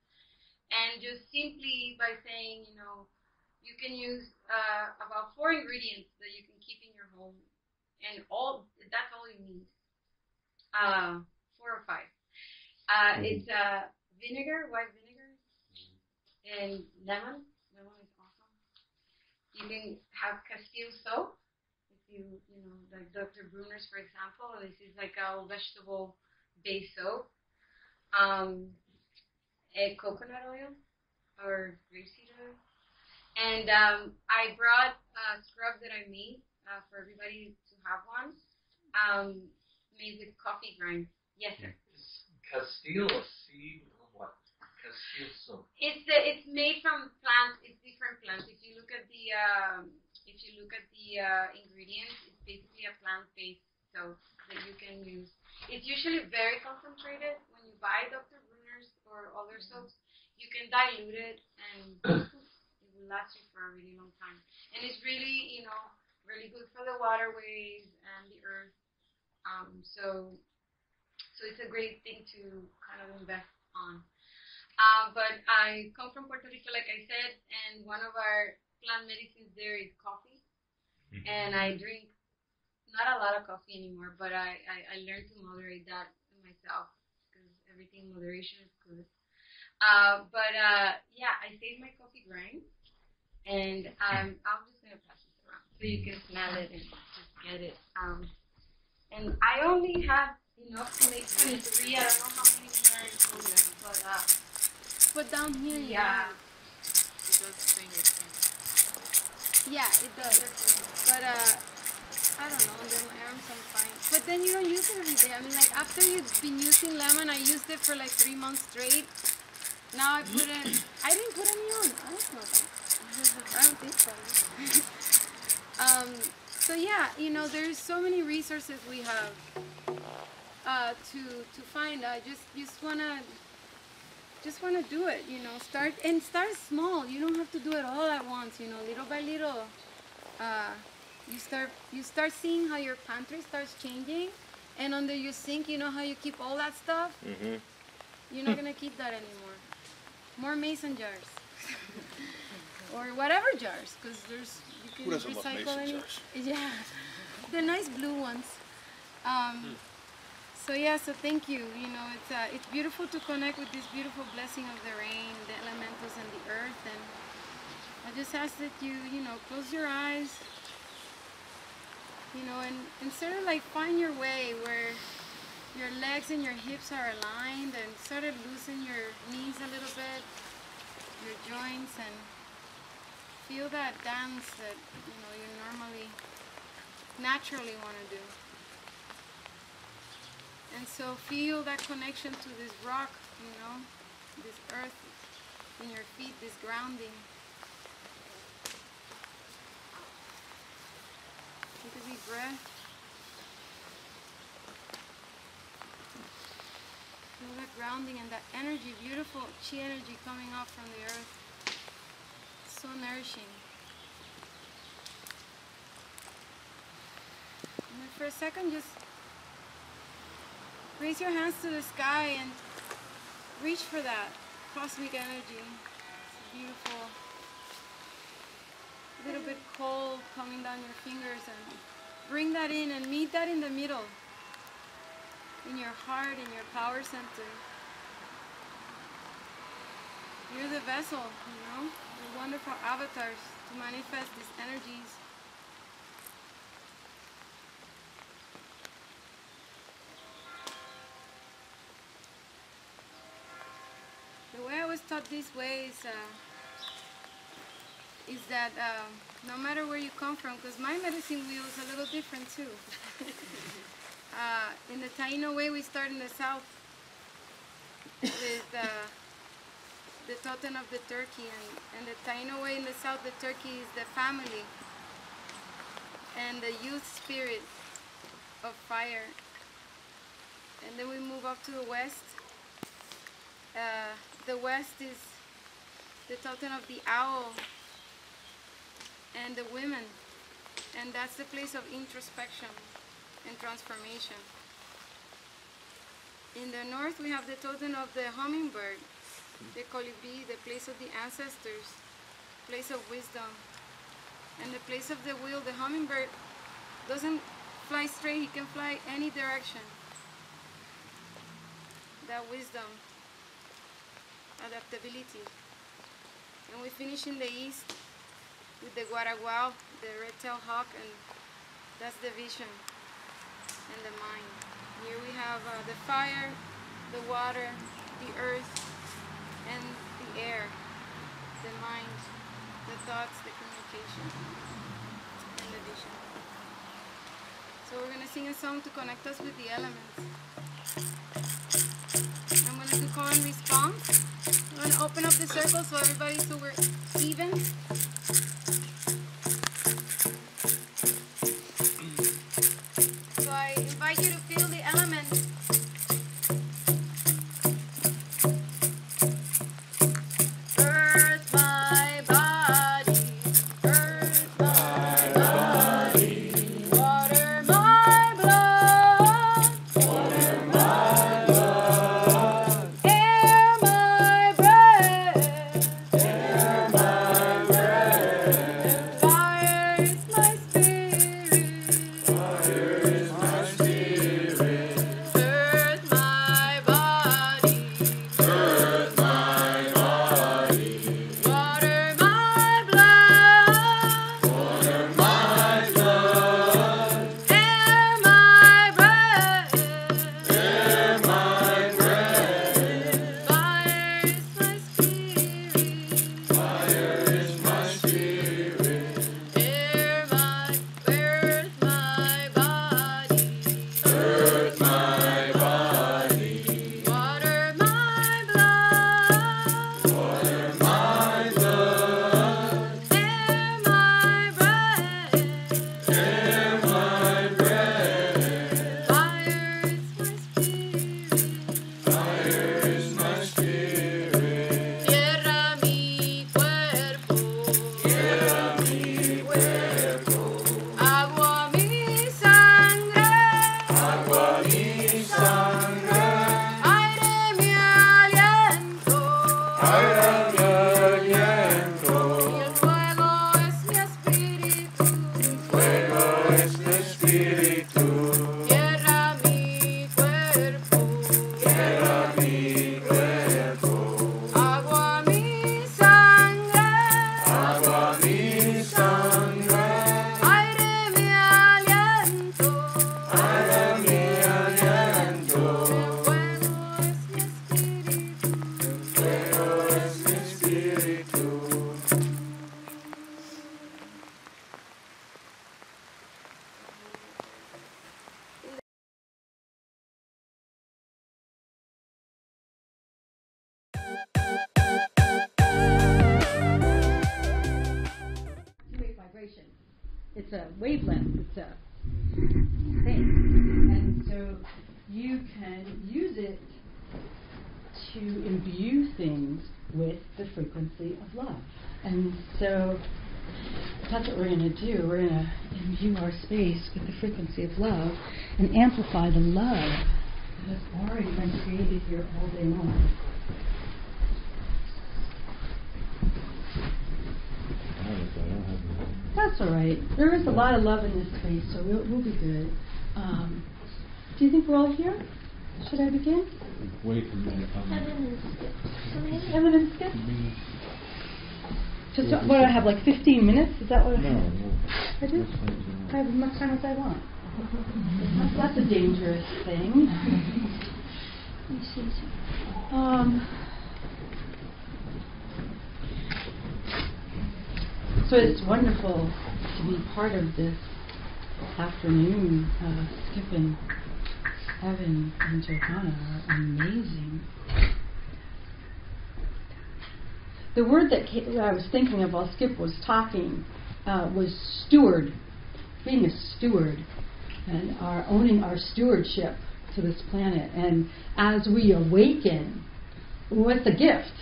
and just simply by saying, you can use about 4 ingredients that you can keep in your home, and that's all you need. 4 or 5. It's vinegar, white vinegar, and lemon. Lemon is awesome. You can have Castile soap. If like Dr. Brunner's, for example, this is like a vegetable-based soap. A coconut oil or rapeseed oil. And I brought a scrub that I made for everybody to have one, made with coffee grind. Yes, sir. Castile, a seed of what? Castile soap. It's made from plants. It's different plants. If you look at the ingredients, it's basically a plant-based soap that you can use. It's usually very concentrated. When you buy Dr. Brunner's or other soaps, you can dilute it and it will last you for a really long time. And it's really, really good for the waterways and the earth. So it's a great thing to kind of invest on. But I come from Puerto Rico, like I said, and one of our plant medicines there is coffee. And I drink not a lot of coffee anymore, but I learned to moderate that myself because everything in moderation is good. Yeah, I saved my coffee grind, and I'm just going to pass this around so you can smell it and just get it. And I only have enough to make 23. I don't know how many more I told you, but Put down here. yeah. Yeah, it does. But I don't know, under my arms I'm fine. But then you don't use it every day. I mean, like after you've been using lemon, I used it for like 3 months straight. Now I didn't put any on. I don't know that. I don't think so. So yeah, there's so many resources we have to find. I just wanna do it, start small. You don't have to do it all at once, little by little. You start seeing how your pantry starts changing, and under your sink, how you keep all that stuff. Mm-hmm. You're not gonna keep that anymore. More mason jars, or whatever jars, because you can recycle any. Yeah, the nice blue ones. So yeah, so thank you. It's beautiful to connect with this beautiful blessing of the rain, the elementals, and the earth. And I just ask that you, close your eyes, and sort of like find your way where your legs and your hips are aligned, and sort of loosen your knees a little bit, your joints, and feel that dance that, you normally, naturally want to do. And so feel that connection to this rock, this earth in your feet, this grounding. Take a deep breath. Feel that grounding and that energy, beautiful chi energy coming up from the earth. So nourishing. And then for a second, just raise your hands to the sky and reach for that cosmic energy. It's beautiful. A little bit cold coming down your fingers, and bring that in and meet that in the middle, in your heart, in your power center. You're the vessel, you know, the wonderful avatars to manifest these energies. The way I was taught this way is that no matter where you come from, because my medicine wheel is a little different too. In the Taino way, we start in the south with the totem of the turkey, and the Taino way in the south, the turkey is the family and the youth spirit of fire. And then we move up to the west. The west is the totem of the owl and the women, and that's the place of introspection and transformation. In the north, we have the totem of the hummingbird, the colibri, the place of the ancestors, place of wisdom. And the place of the wheel, the hummingbird doesn't fly straight, he can fly any direction. That wisdom, adaptability. And we finish in the east with the guaraguao, the red-tailed hawk, and that's the vision and the mind. Here we have the fire, the water, the earth, and the air, the mind, the thoughts, the communication, and the vision. So we're going to sing a song to connect us with the elements. I'm going to do call and response. I'm going to open up the circle so everybody, so we're even. So I invite you to feel the elements. Earth, my body. Earth, my body. Water, my blood. Water, my blood. Air, my breath. Air, my breath. Fire is my spirit. Fire is my spirit. Earth, my body. Earth, my body. Water, my blood. Water, my blood. Air, my breath. Air, my breath. Fire is my spirit. Fire is my spirit. Air, my earth, my body. Earth, my body. Water, my blood. Water, my blood. Air, my breath. Air, my breath. Fire is my spirit. Fire is my spirit. Tierra, mi cuerpo. Tierra, mi cuerpo. Agua, mi sangre. Agua, mi sangre. Aire, mi aliento. Aire, mi aliento. Y el fuego es mi espíritu. El fuego es mi espíritu. Tierra, mi cuerpo. Tierra, mi cuerpo. Agua, mi sangre. Agua, mi sangre. Aire, mi aliento. Aire, mi aliento. El fuego es mi espíritu. El fuego es mi espíritu. Two-way vibration. It's a wavelength. It's a thing, and so you can use it to imbue things with the frequency of love. And so that's what we're going to do. We're going to imbue our space with the frequency of love and amplify the love has already been created here all day long. That's all right. There is a lot of love in this space, so we'll be good. Do you think we're all here? Should I begin? Wait a minute. Evan and Skip? Just what, I have like 15 minutes? Is that what I have? No. I do? I have as much time as I want. That's a dangerous thing. So it's wonderful to be part of this afternoon. Skip and Evan and Johanna are amazing. The word that I was thinking of while Skip was talking was steward, being a steward, and owning our stewardship to this planet. And as we awaken, what's a gift?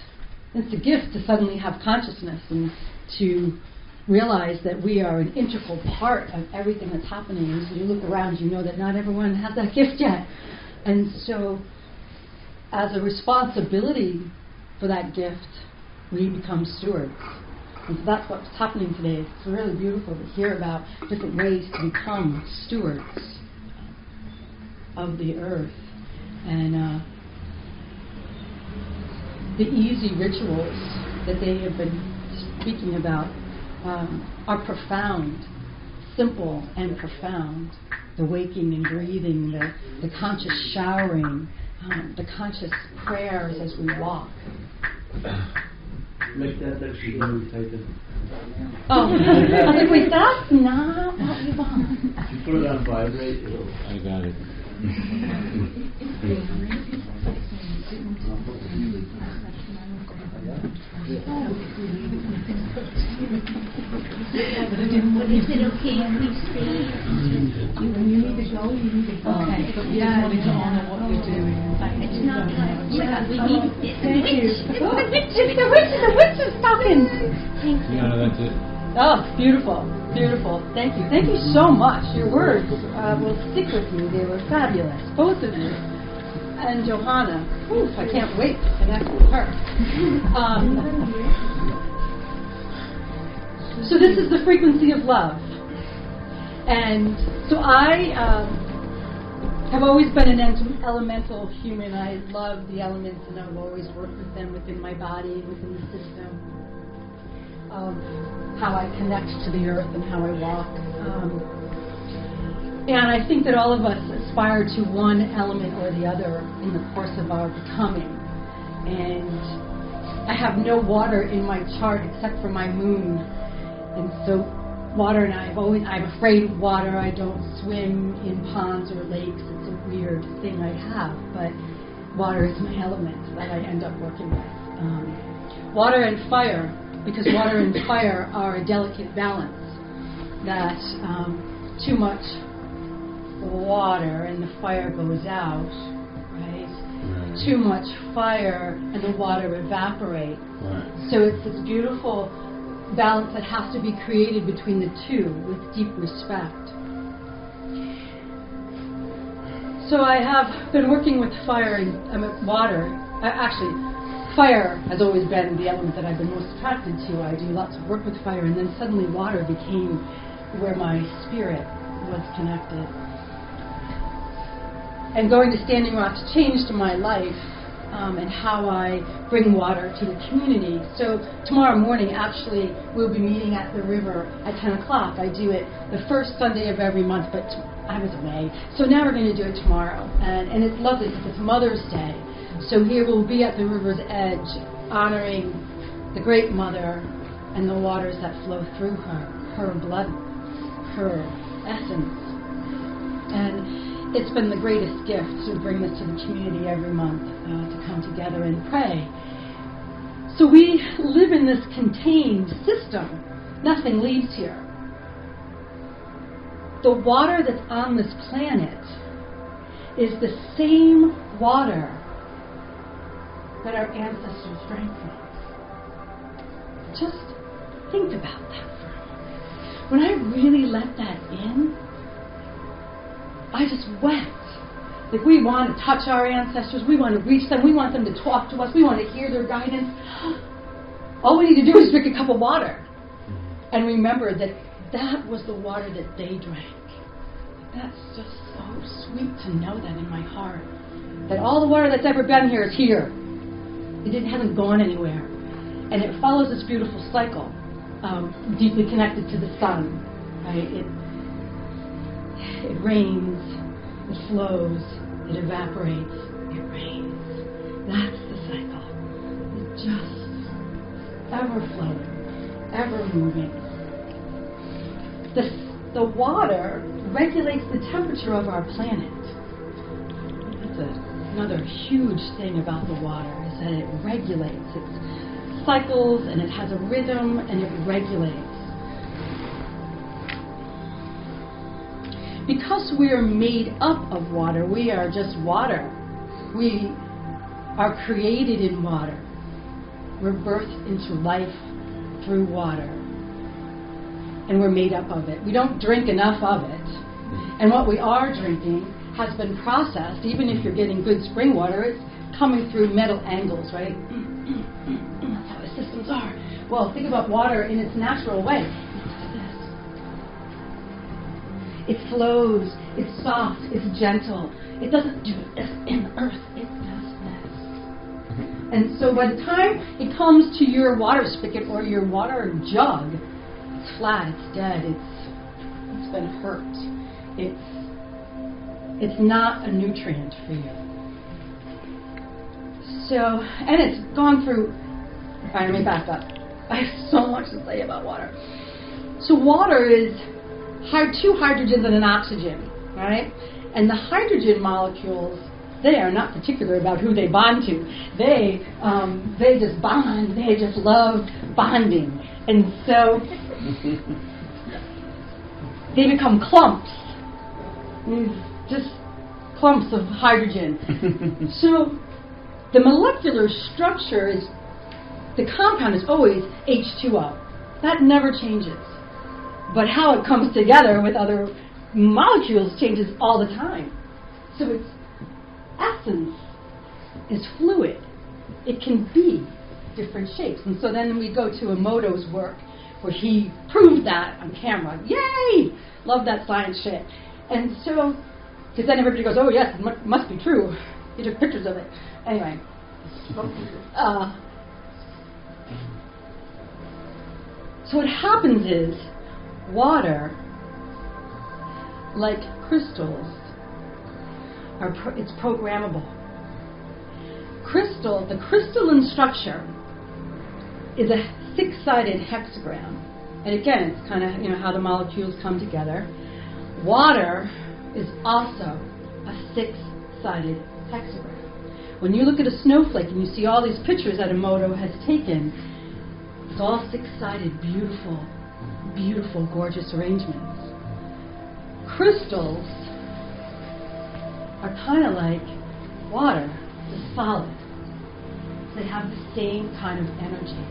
It's a gift to suddenly have consciousness and to realize that we are an integral part of everything that's happening. And as you look around, you know that not everyone has that gift yet. And so, as a responsibility for that gift, we become stewards. And so that's what's happening today. It's really beautiful to hear about different ways to become stewards of the earth. And the easy rituals that they have been speaking about are profound, simple and profound. The waking and breathing, the conscious showering, the conscious prayers as we walk. Like that she meditated. Oh, I was like, wait, that's not what we want. You put it on vibrate, it'll... I got it. But is it okay if we stay? When you need to go, you need to go. Okay. But we just wanted to honor what you're doing. It's not like, yeah, we need it. Thank you. The witch is talking. Thank you. No, that's it. Oh, beautiful, beautiful. Thank you. Thank you so much. Your words will stick with me. They were fabulous, both of you. And Johanna, oof, I can't wait to connect with her. So this is the frequency of love. And so I have always been an elemental human. I love the elements, and I've always worked with them within my body, within the system of how I connect to the earth and how I walk. And I think that all of us aspire to one element or the other in the course of our becoming. And I have no water in my chart except for my moon. And so water, and I'm afraid of water. I don't swim in ponds or lakes. It's a weird thing I have, but water is my element that I end up working with. Water and fire, because water and fire are a delicate balance, that too much water and the fire goes out, right? Too much fire and the water evaporates. Right. So it's this beautiful balance that has to be created between the two with deep respect. So I have been working with fire and water. Actually, fire has always been the element that I've been most attracted to. I do lots of work with fire, and then suddenly water became where my spirit was connected. And going to Standing Rock's changed my life and how I bring water to the community. So tomorrow morning, actually, we'll be meeting at the river at 10 o'clock. I do it the first Sunday of every month, but I was away. So now we're going to do it tomorrow. And it's lovely because it's Mother's Day. So here we'll be at the river's edge, honoring the Great Mother and the waters that flow through her blood, her essence. And it's been the greatest gift to bring this to the community every month, to come together and pray. So we live in this contained system. Nothing leaves here. The water that's on this planet is the same water that our ancestors drank from. Just think about that for a moment. When I really let that in, I just wept. Like we want to touch our ancestors, we want to reach them, we want them to talk to us, we want to hear their guidance. All we need to do is drink a cup of water and remember that that was the water that they drank. That's just so sweet to know that in my heart. That all the water that's ever been here is here. It hasn't gone anywhere. And it follows this beautiful cycle, deeply connected to the sun. Right? It rains, it flows, it evaporates, it rains. That's the cycle. It's just ever flowing, ever moving. The water regulates the temperature of our planet. That's another huge thing about the water, is that it regulates its cycles, and it has a rhythm, and it regulates. Because we are made up of water, we are just water. We are created in water. We're birthed into life through water. And we're made up of it. We don't drink enough of it. And what we are drinking has been processed. Even if you're getting good spring water, it's coming through metal angles, right? That's how the systems are. Well, think about water in its natural way. It flows, it's soft, it's gentle. It doesn't do this in the earth, it does this. And so by the time it comes to your water spigot or your water jug, it's flat, it's dead, it's been hurt. It's not a nutrient for you. So, and it's gone through, all right, let me back up. I have so much to say about water. So water is two hydrogens and an oxygen, right? And the hydrogen molecules, they are not particular about who they bond to. They just bond. They just love bonding. And so they become clumps. Just clumps of hydrogen. So the molecular structure is, the compound is always H2O. That never changes. But how it comes together with other molecules changes all the time. So its essence is fluid. It can be different shapes. And so then we go to Emoto's work, where he proved that on camera. Yay! Love that science shit. And so, because then everybody goes, oh yes, it must be true. He took pictures of it. Anyway. So what happens is, water, like crystals, it's programmable. The crystalline structure is a 6-sided hexagram. And again, it's kind of, how the molecules come together. Water is also a 6-sided hexagram. When you look at a snowflake and you see all these pictures that Emoto has taken, it's all 6-sided, beautiful, beautiful, gorgeous arrangements. Crystals are kind of like water, it's solid. They have the same kind of energy.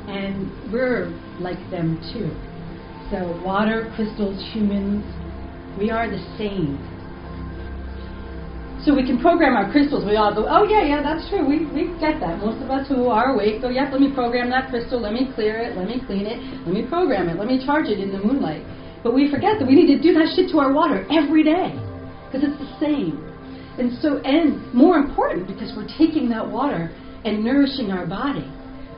And we're like them too. So water, crystals, humans, we are the same. So we can program our crystals. We all go, oh yeah, that's true. We get that. Most of us who are awake go, yep, let me program that crystal. Let me clear it. Let me clean it. Let me program it. Let me charge it in the moonlight. But we forget that we need to do that shit to our water every day, because it's the same. And more important, because we're taking that water and nourishing our body.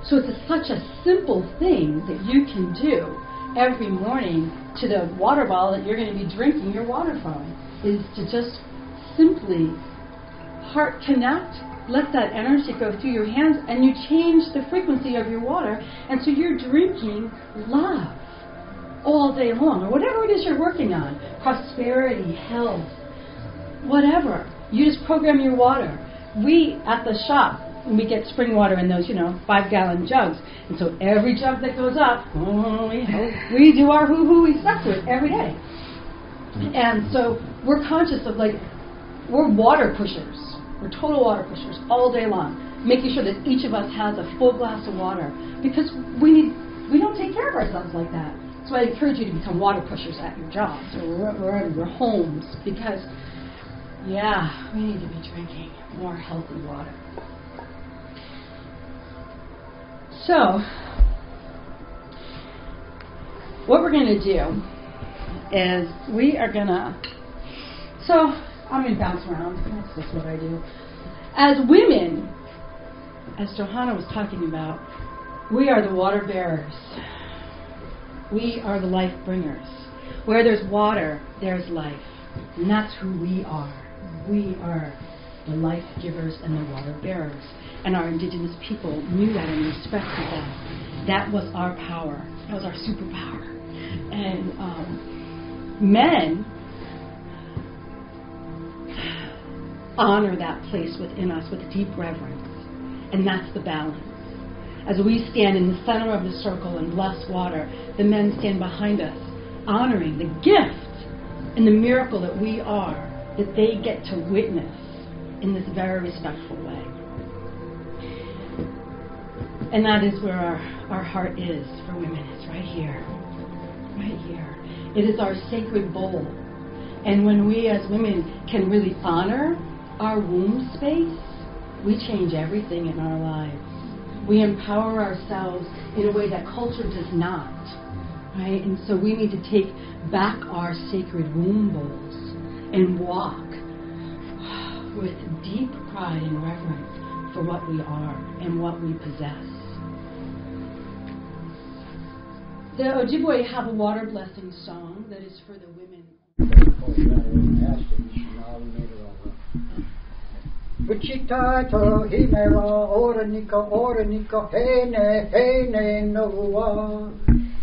So it's such a simple thing that you can do every morning to the water bottle that you're going to be drinking your water from, is to just simply heart connect, let that energy go through your hands, and you change the frequency of your water, and so you're drinking love all day long, or whatever it is you're working on, prosperity, health, whatever. You just program your water. We, at the shop, we get spring water in those, 5-gallon jugs, and so every jug that goes up, we do our hoo-hoo, we suck to it every day. And so we're conscious of, we're water pushers. We're total water pushers all day long, making sure that each of us has a full glass of water, because we don't take care of ourselves like that. So I encourage you to become water pushers at your jobs or wherever your homes, because Yeah, we need to be drinking more healthy water. So, what we're going to do is we are going to, so I'm going to bounce around. That's just what I do. As women, as Johanna was talking about, we are the water bearers. We are the life bringers. Where there's water, there's life. And that's who we are. We are the life givers and the water bearers. And our indigenous people knew that and respected that. That was our power. That was our superpower. And men honor that place within us with deep reverence. And that's the balance. As we stand in the center of the circle and bless water, the men stand behind us, honoring the gift and the miracle that we are, that they get to witness in this very respectful way. And that is where our heart is for women. It's right here. Right here. It is our sacred bowl. And when we as women can really honor our womb space, we change everything in our lives. We empower ourselves in a way that culture does not. Right? And so we need to take back our sacred womb bowls and walk with deep pride and reverence for what we are and what we possess. The Ojibwe have a water blessing song that is for the women. Wichitato himera oranika hene noa.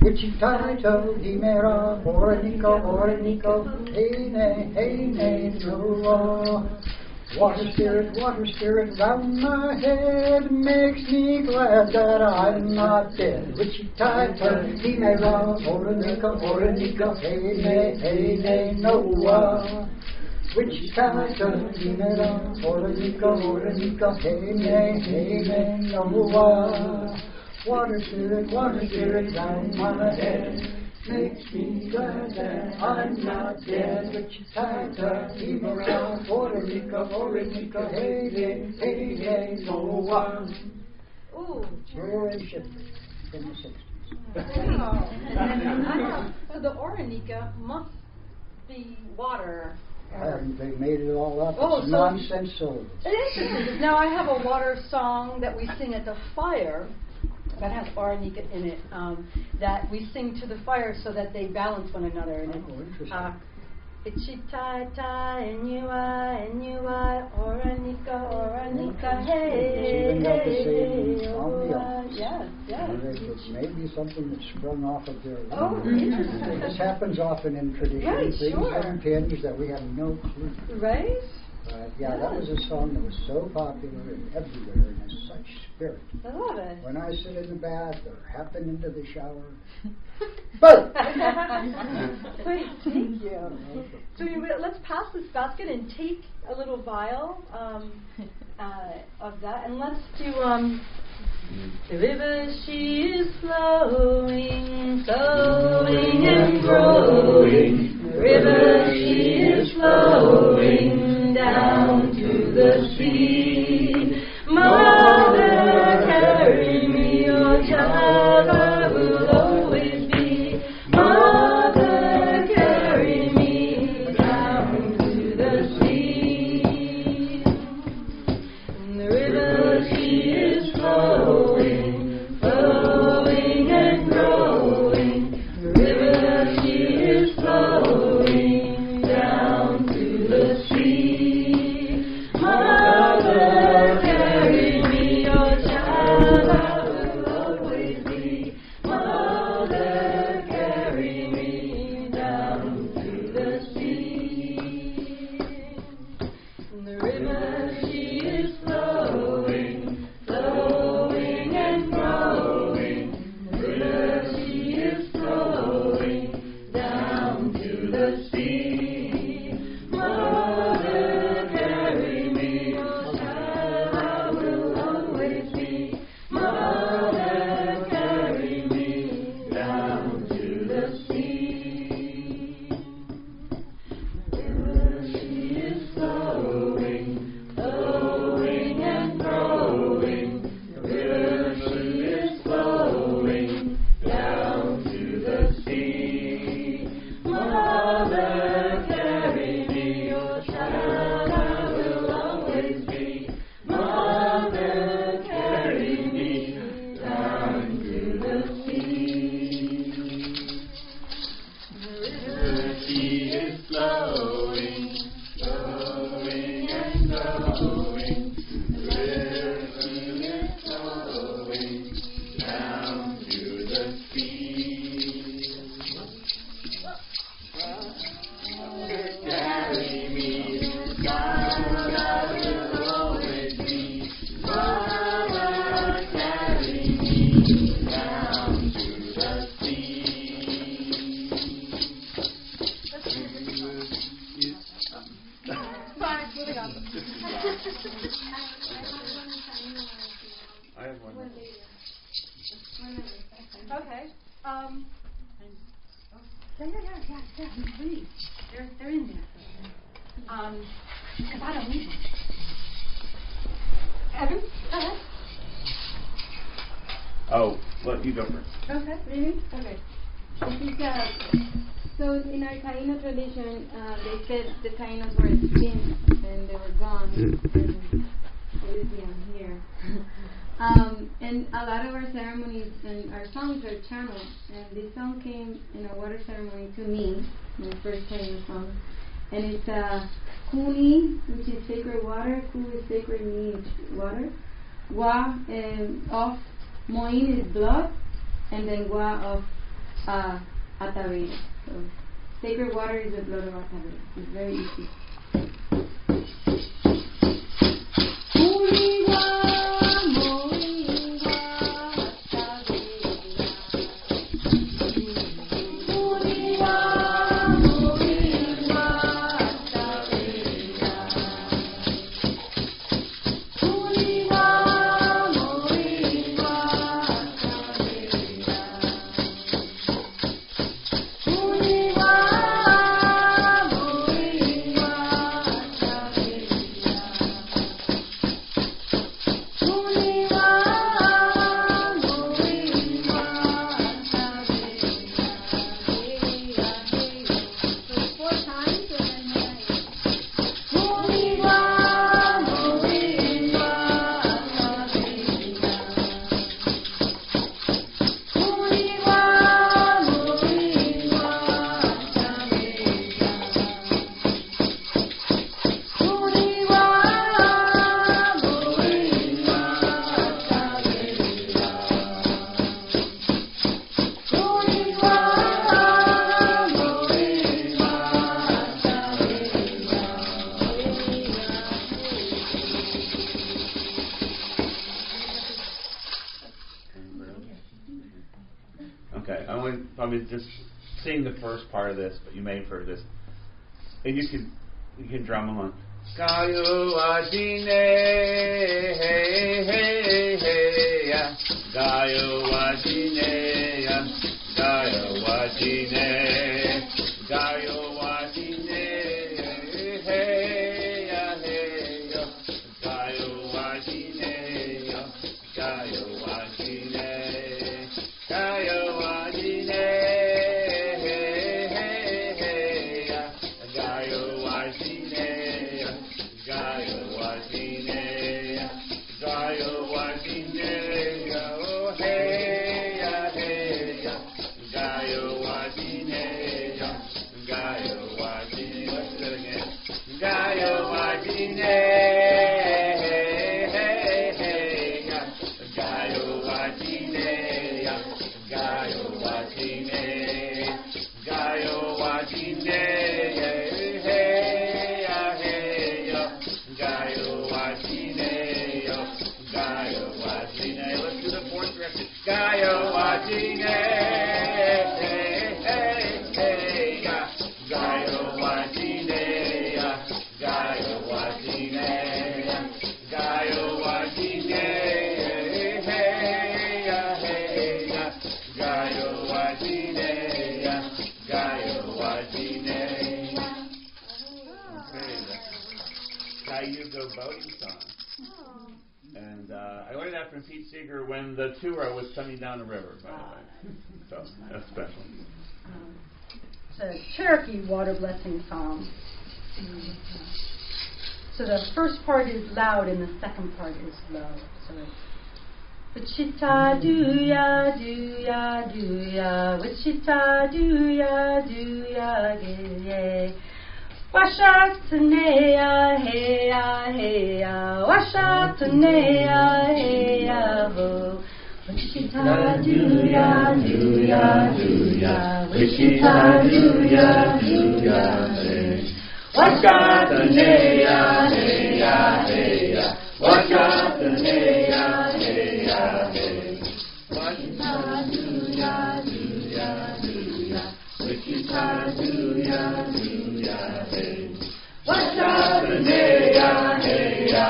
Wichitato himera oranika hene noa. Water spirit round my head makes me glad that I'm not dead. Wichitato himera oranika hene noa. Wichitato himera oranika hene noa. Water spirit round my head makes me glad that I'm not dead. Wichitato himera oranika hene noa. Ooh. Very shifty from the 60s. Wow. So the Oranika must be water. They made it all up. Oh, It's so nonsense syllables. It is. Now I have a water song that we sing at the fire that has Oranika in it, that we sing to the fire so that they balance one another. And Interesting. Ichitaita enui Oranika hey. Even got the same on the others. Yes. It's maybe something that sprung off of their Oh, language. interesting. This happens often in tradition. Right, Things sure. unpinge that we have no clue. Right? But yeah, that was a song that was so popular and everywhere and has such spirit. I love it. When I sit in the bath or happen into the shower, but Great, thank you. So let's pass this basket and take a little vial of that, and let's do the river she is flowing, flowing and growing. The river she is flowing down to the sea. Mother, carry me, your child I will always be. Mother, carry me down to the sea. And the river she is flowing, flowing and growing. The river she is flowing down to the sea. Mother, carry me, your child I will always be. Mother, carry me down to the sea. And the river she is flowing, flowing and growing. The river she is flowing down to the sea. Mother, carry me, your child I will always be. Mother, carry me down to the sea. The river she is flowing. I have one. Okay. Yeah. Please. They're in there. Because I don't need one. Evan, go ahead. Oh, let you go first. Okay. Really? Okay. This is, so in our Taino tradition, they said the Tainos were extinct and they were gone. And obviously I'm here. And a lot of our ceremonies and our songs are channeled. And this song came in a water ceremony to me, my first Taino song. And it's Kuni, which is sacred water. Ku is sacred means water. Wa of Moin is blood. And then Wa of Atavera. So sacred water is the blood of Atavera. It's very easy. Okay, I want to probably just sing the first part of this, but you may have heard this. And you can drum along. Gayo Wajine, hey, hey, hey, yeah. Gayo Wajine, yeah. Gayo Wajine, Gayo Wajine, hey, yeah, hey, yeah. Gayo Wajine, yeah. Gayo Wajine, Gayo Wajine, hey, hey, hey, yeah. Gayo Wajine, Gayo Wajine, Gayo Wajine, oh hey ya hey ya, Gayo Wajine, Gayo Wajine. Let's do it again. Gayo Wajine, hey hey hey ya, Gayo Wajine, Gayo Wajine, Gayo Wajine, hey hey ya hey ya, Gayo Wajine, Gayo Wajine. Let's do the fourth direction. Gayo Wajine, hey hey hey ya, Gayo Wajine, Gayo Wajine, Gayo Wajine, hey hey ya hey ya, Gayo Wajine, Gayo Wajine. Okay, that's Cayuga boating song. And I learned that from Pete Seeger when the tour was coming down the river, by the way. So that's special. It's a Cherokee water blessing song. So the first part is loud and the second part is low. So it's Wichita do ya, Wichita do ya, yeah. Washatanea, hey ya, Washatanea, hey ya, ho. Wichita do ya, Wichita do ya, hey. Washatanea, hey ya, Washatanea, hey ya, hey. Wichita do ya, Wichita do ya, hey. Washatanea, hey ya,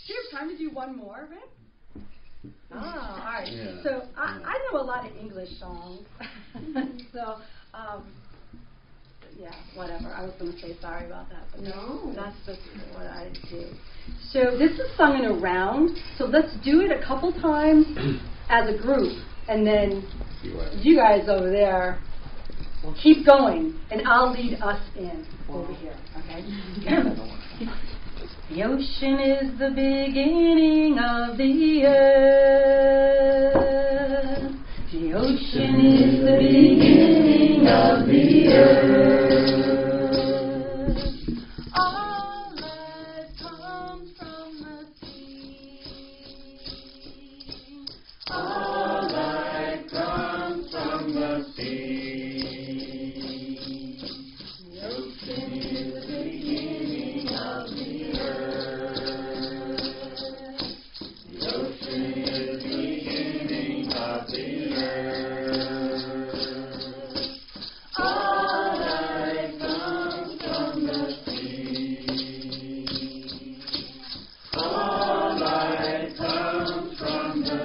Do you have time to do one more, Rick? Oh, all right. Yeah. So I know a lot of English songs. So, yeah, whatever. I was going to say sorry about that, but no, that's just what I do. So this is sung in a round. So let's do it a couple times as a group, and then you guys over there will keep going, and I'll lead us in over here. Okay. The ocean is the beginning of the earth. The ocean is the beginning of the earth. All life comes from the sea. All life comes from the sea. The ocean is the beginning of the earth. The ocean is the beginning of the earth. All life comes from the sea. All life comes from the sea.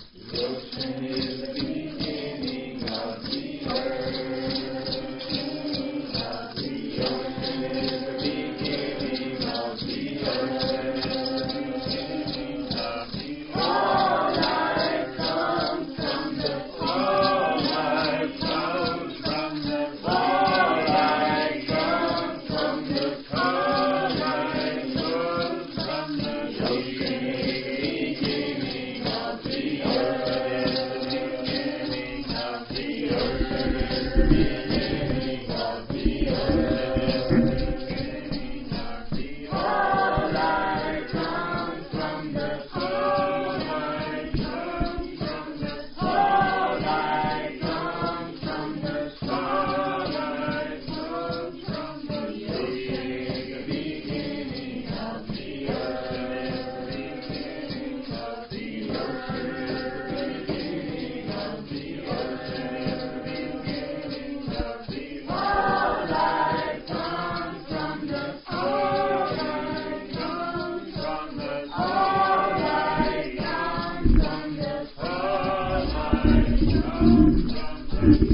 The ocean is the beginning of the earth. The ocean is the beginning of the earth. All life comes from the all life comes from the all life comes from the all life comes from the ocean is the beginning of the earth. The beginning of the ocean is the beginning of the earth. All life comes from the all life comes from the all life comes from the all life comes from the ocean is the beginning of the earth. The beginning of the ocean is the beginning of the ocean is the beginning of the all life comes from the all life comes from the all life comes from the all life comes from the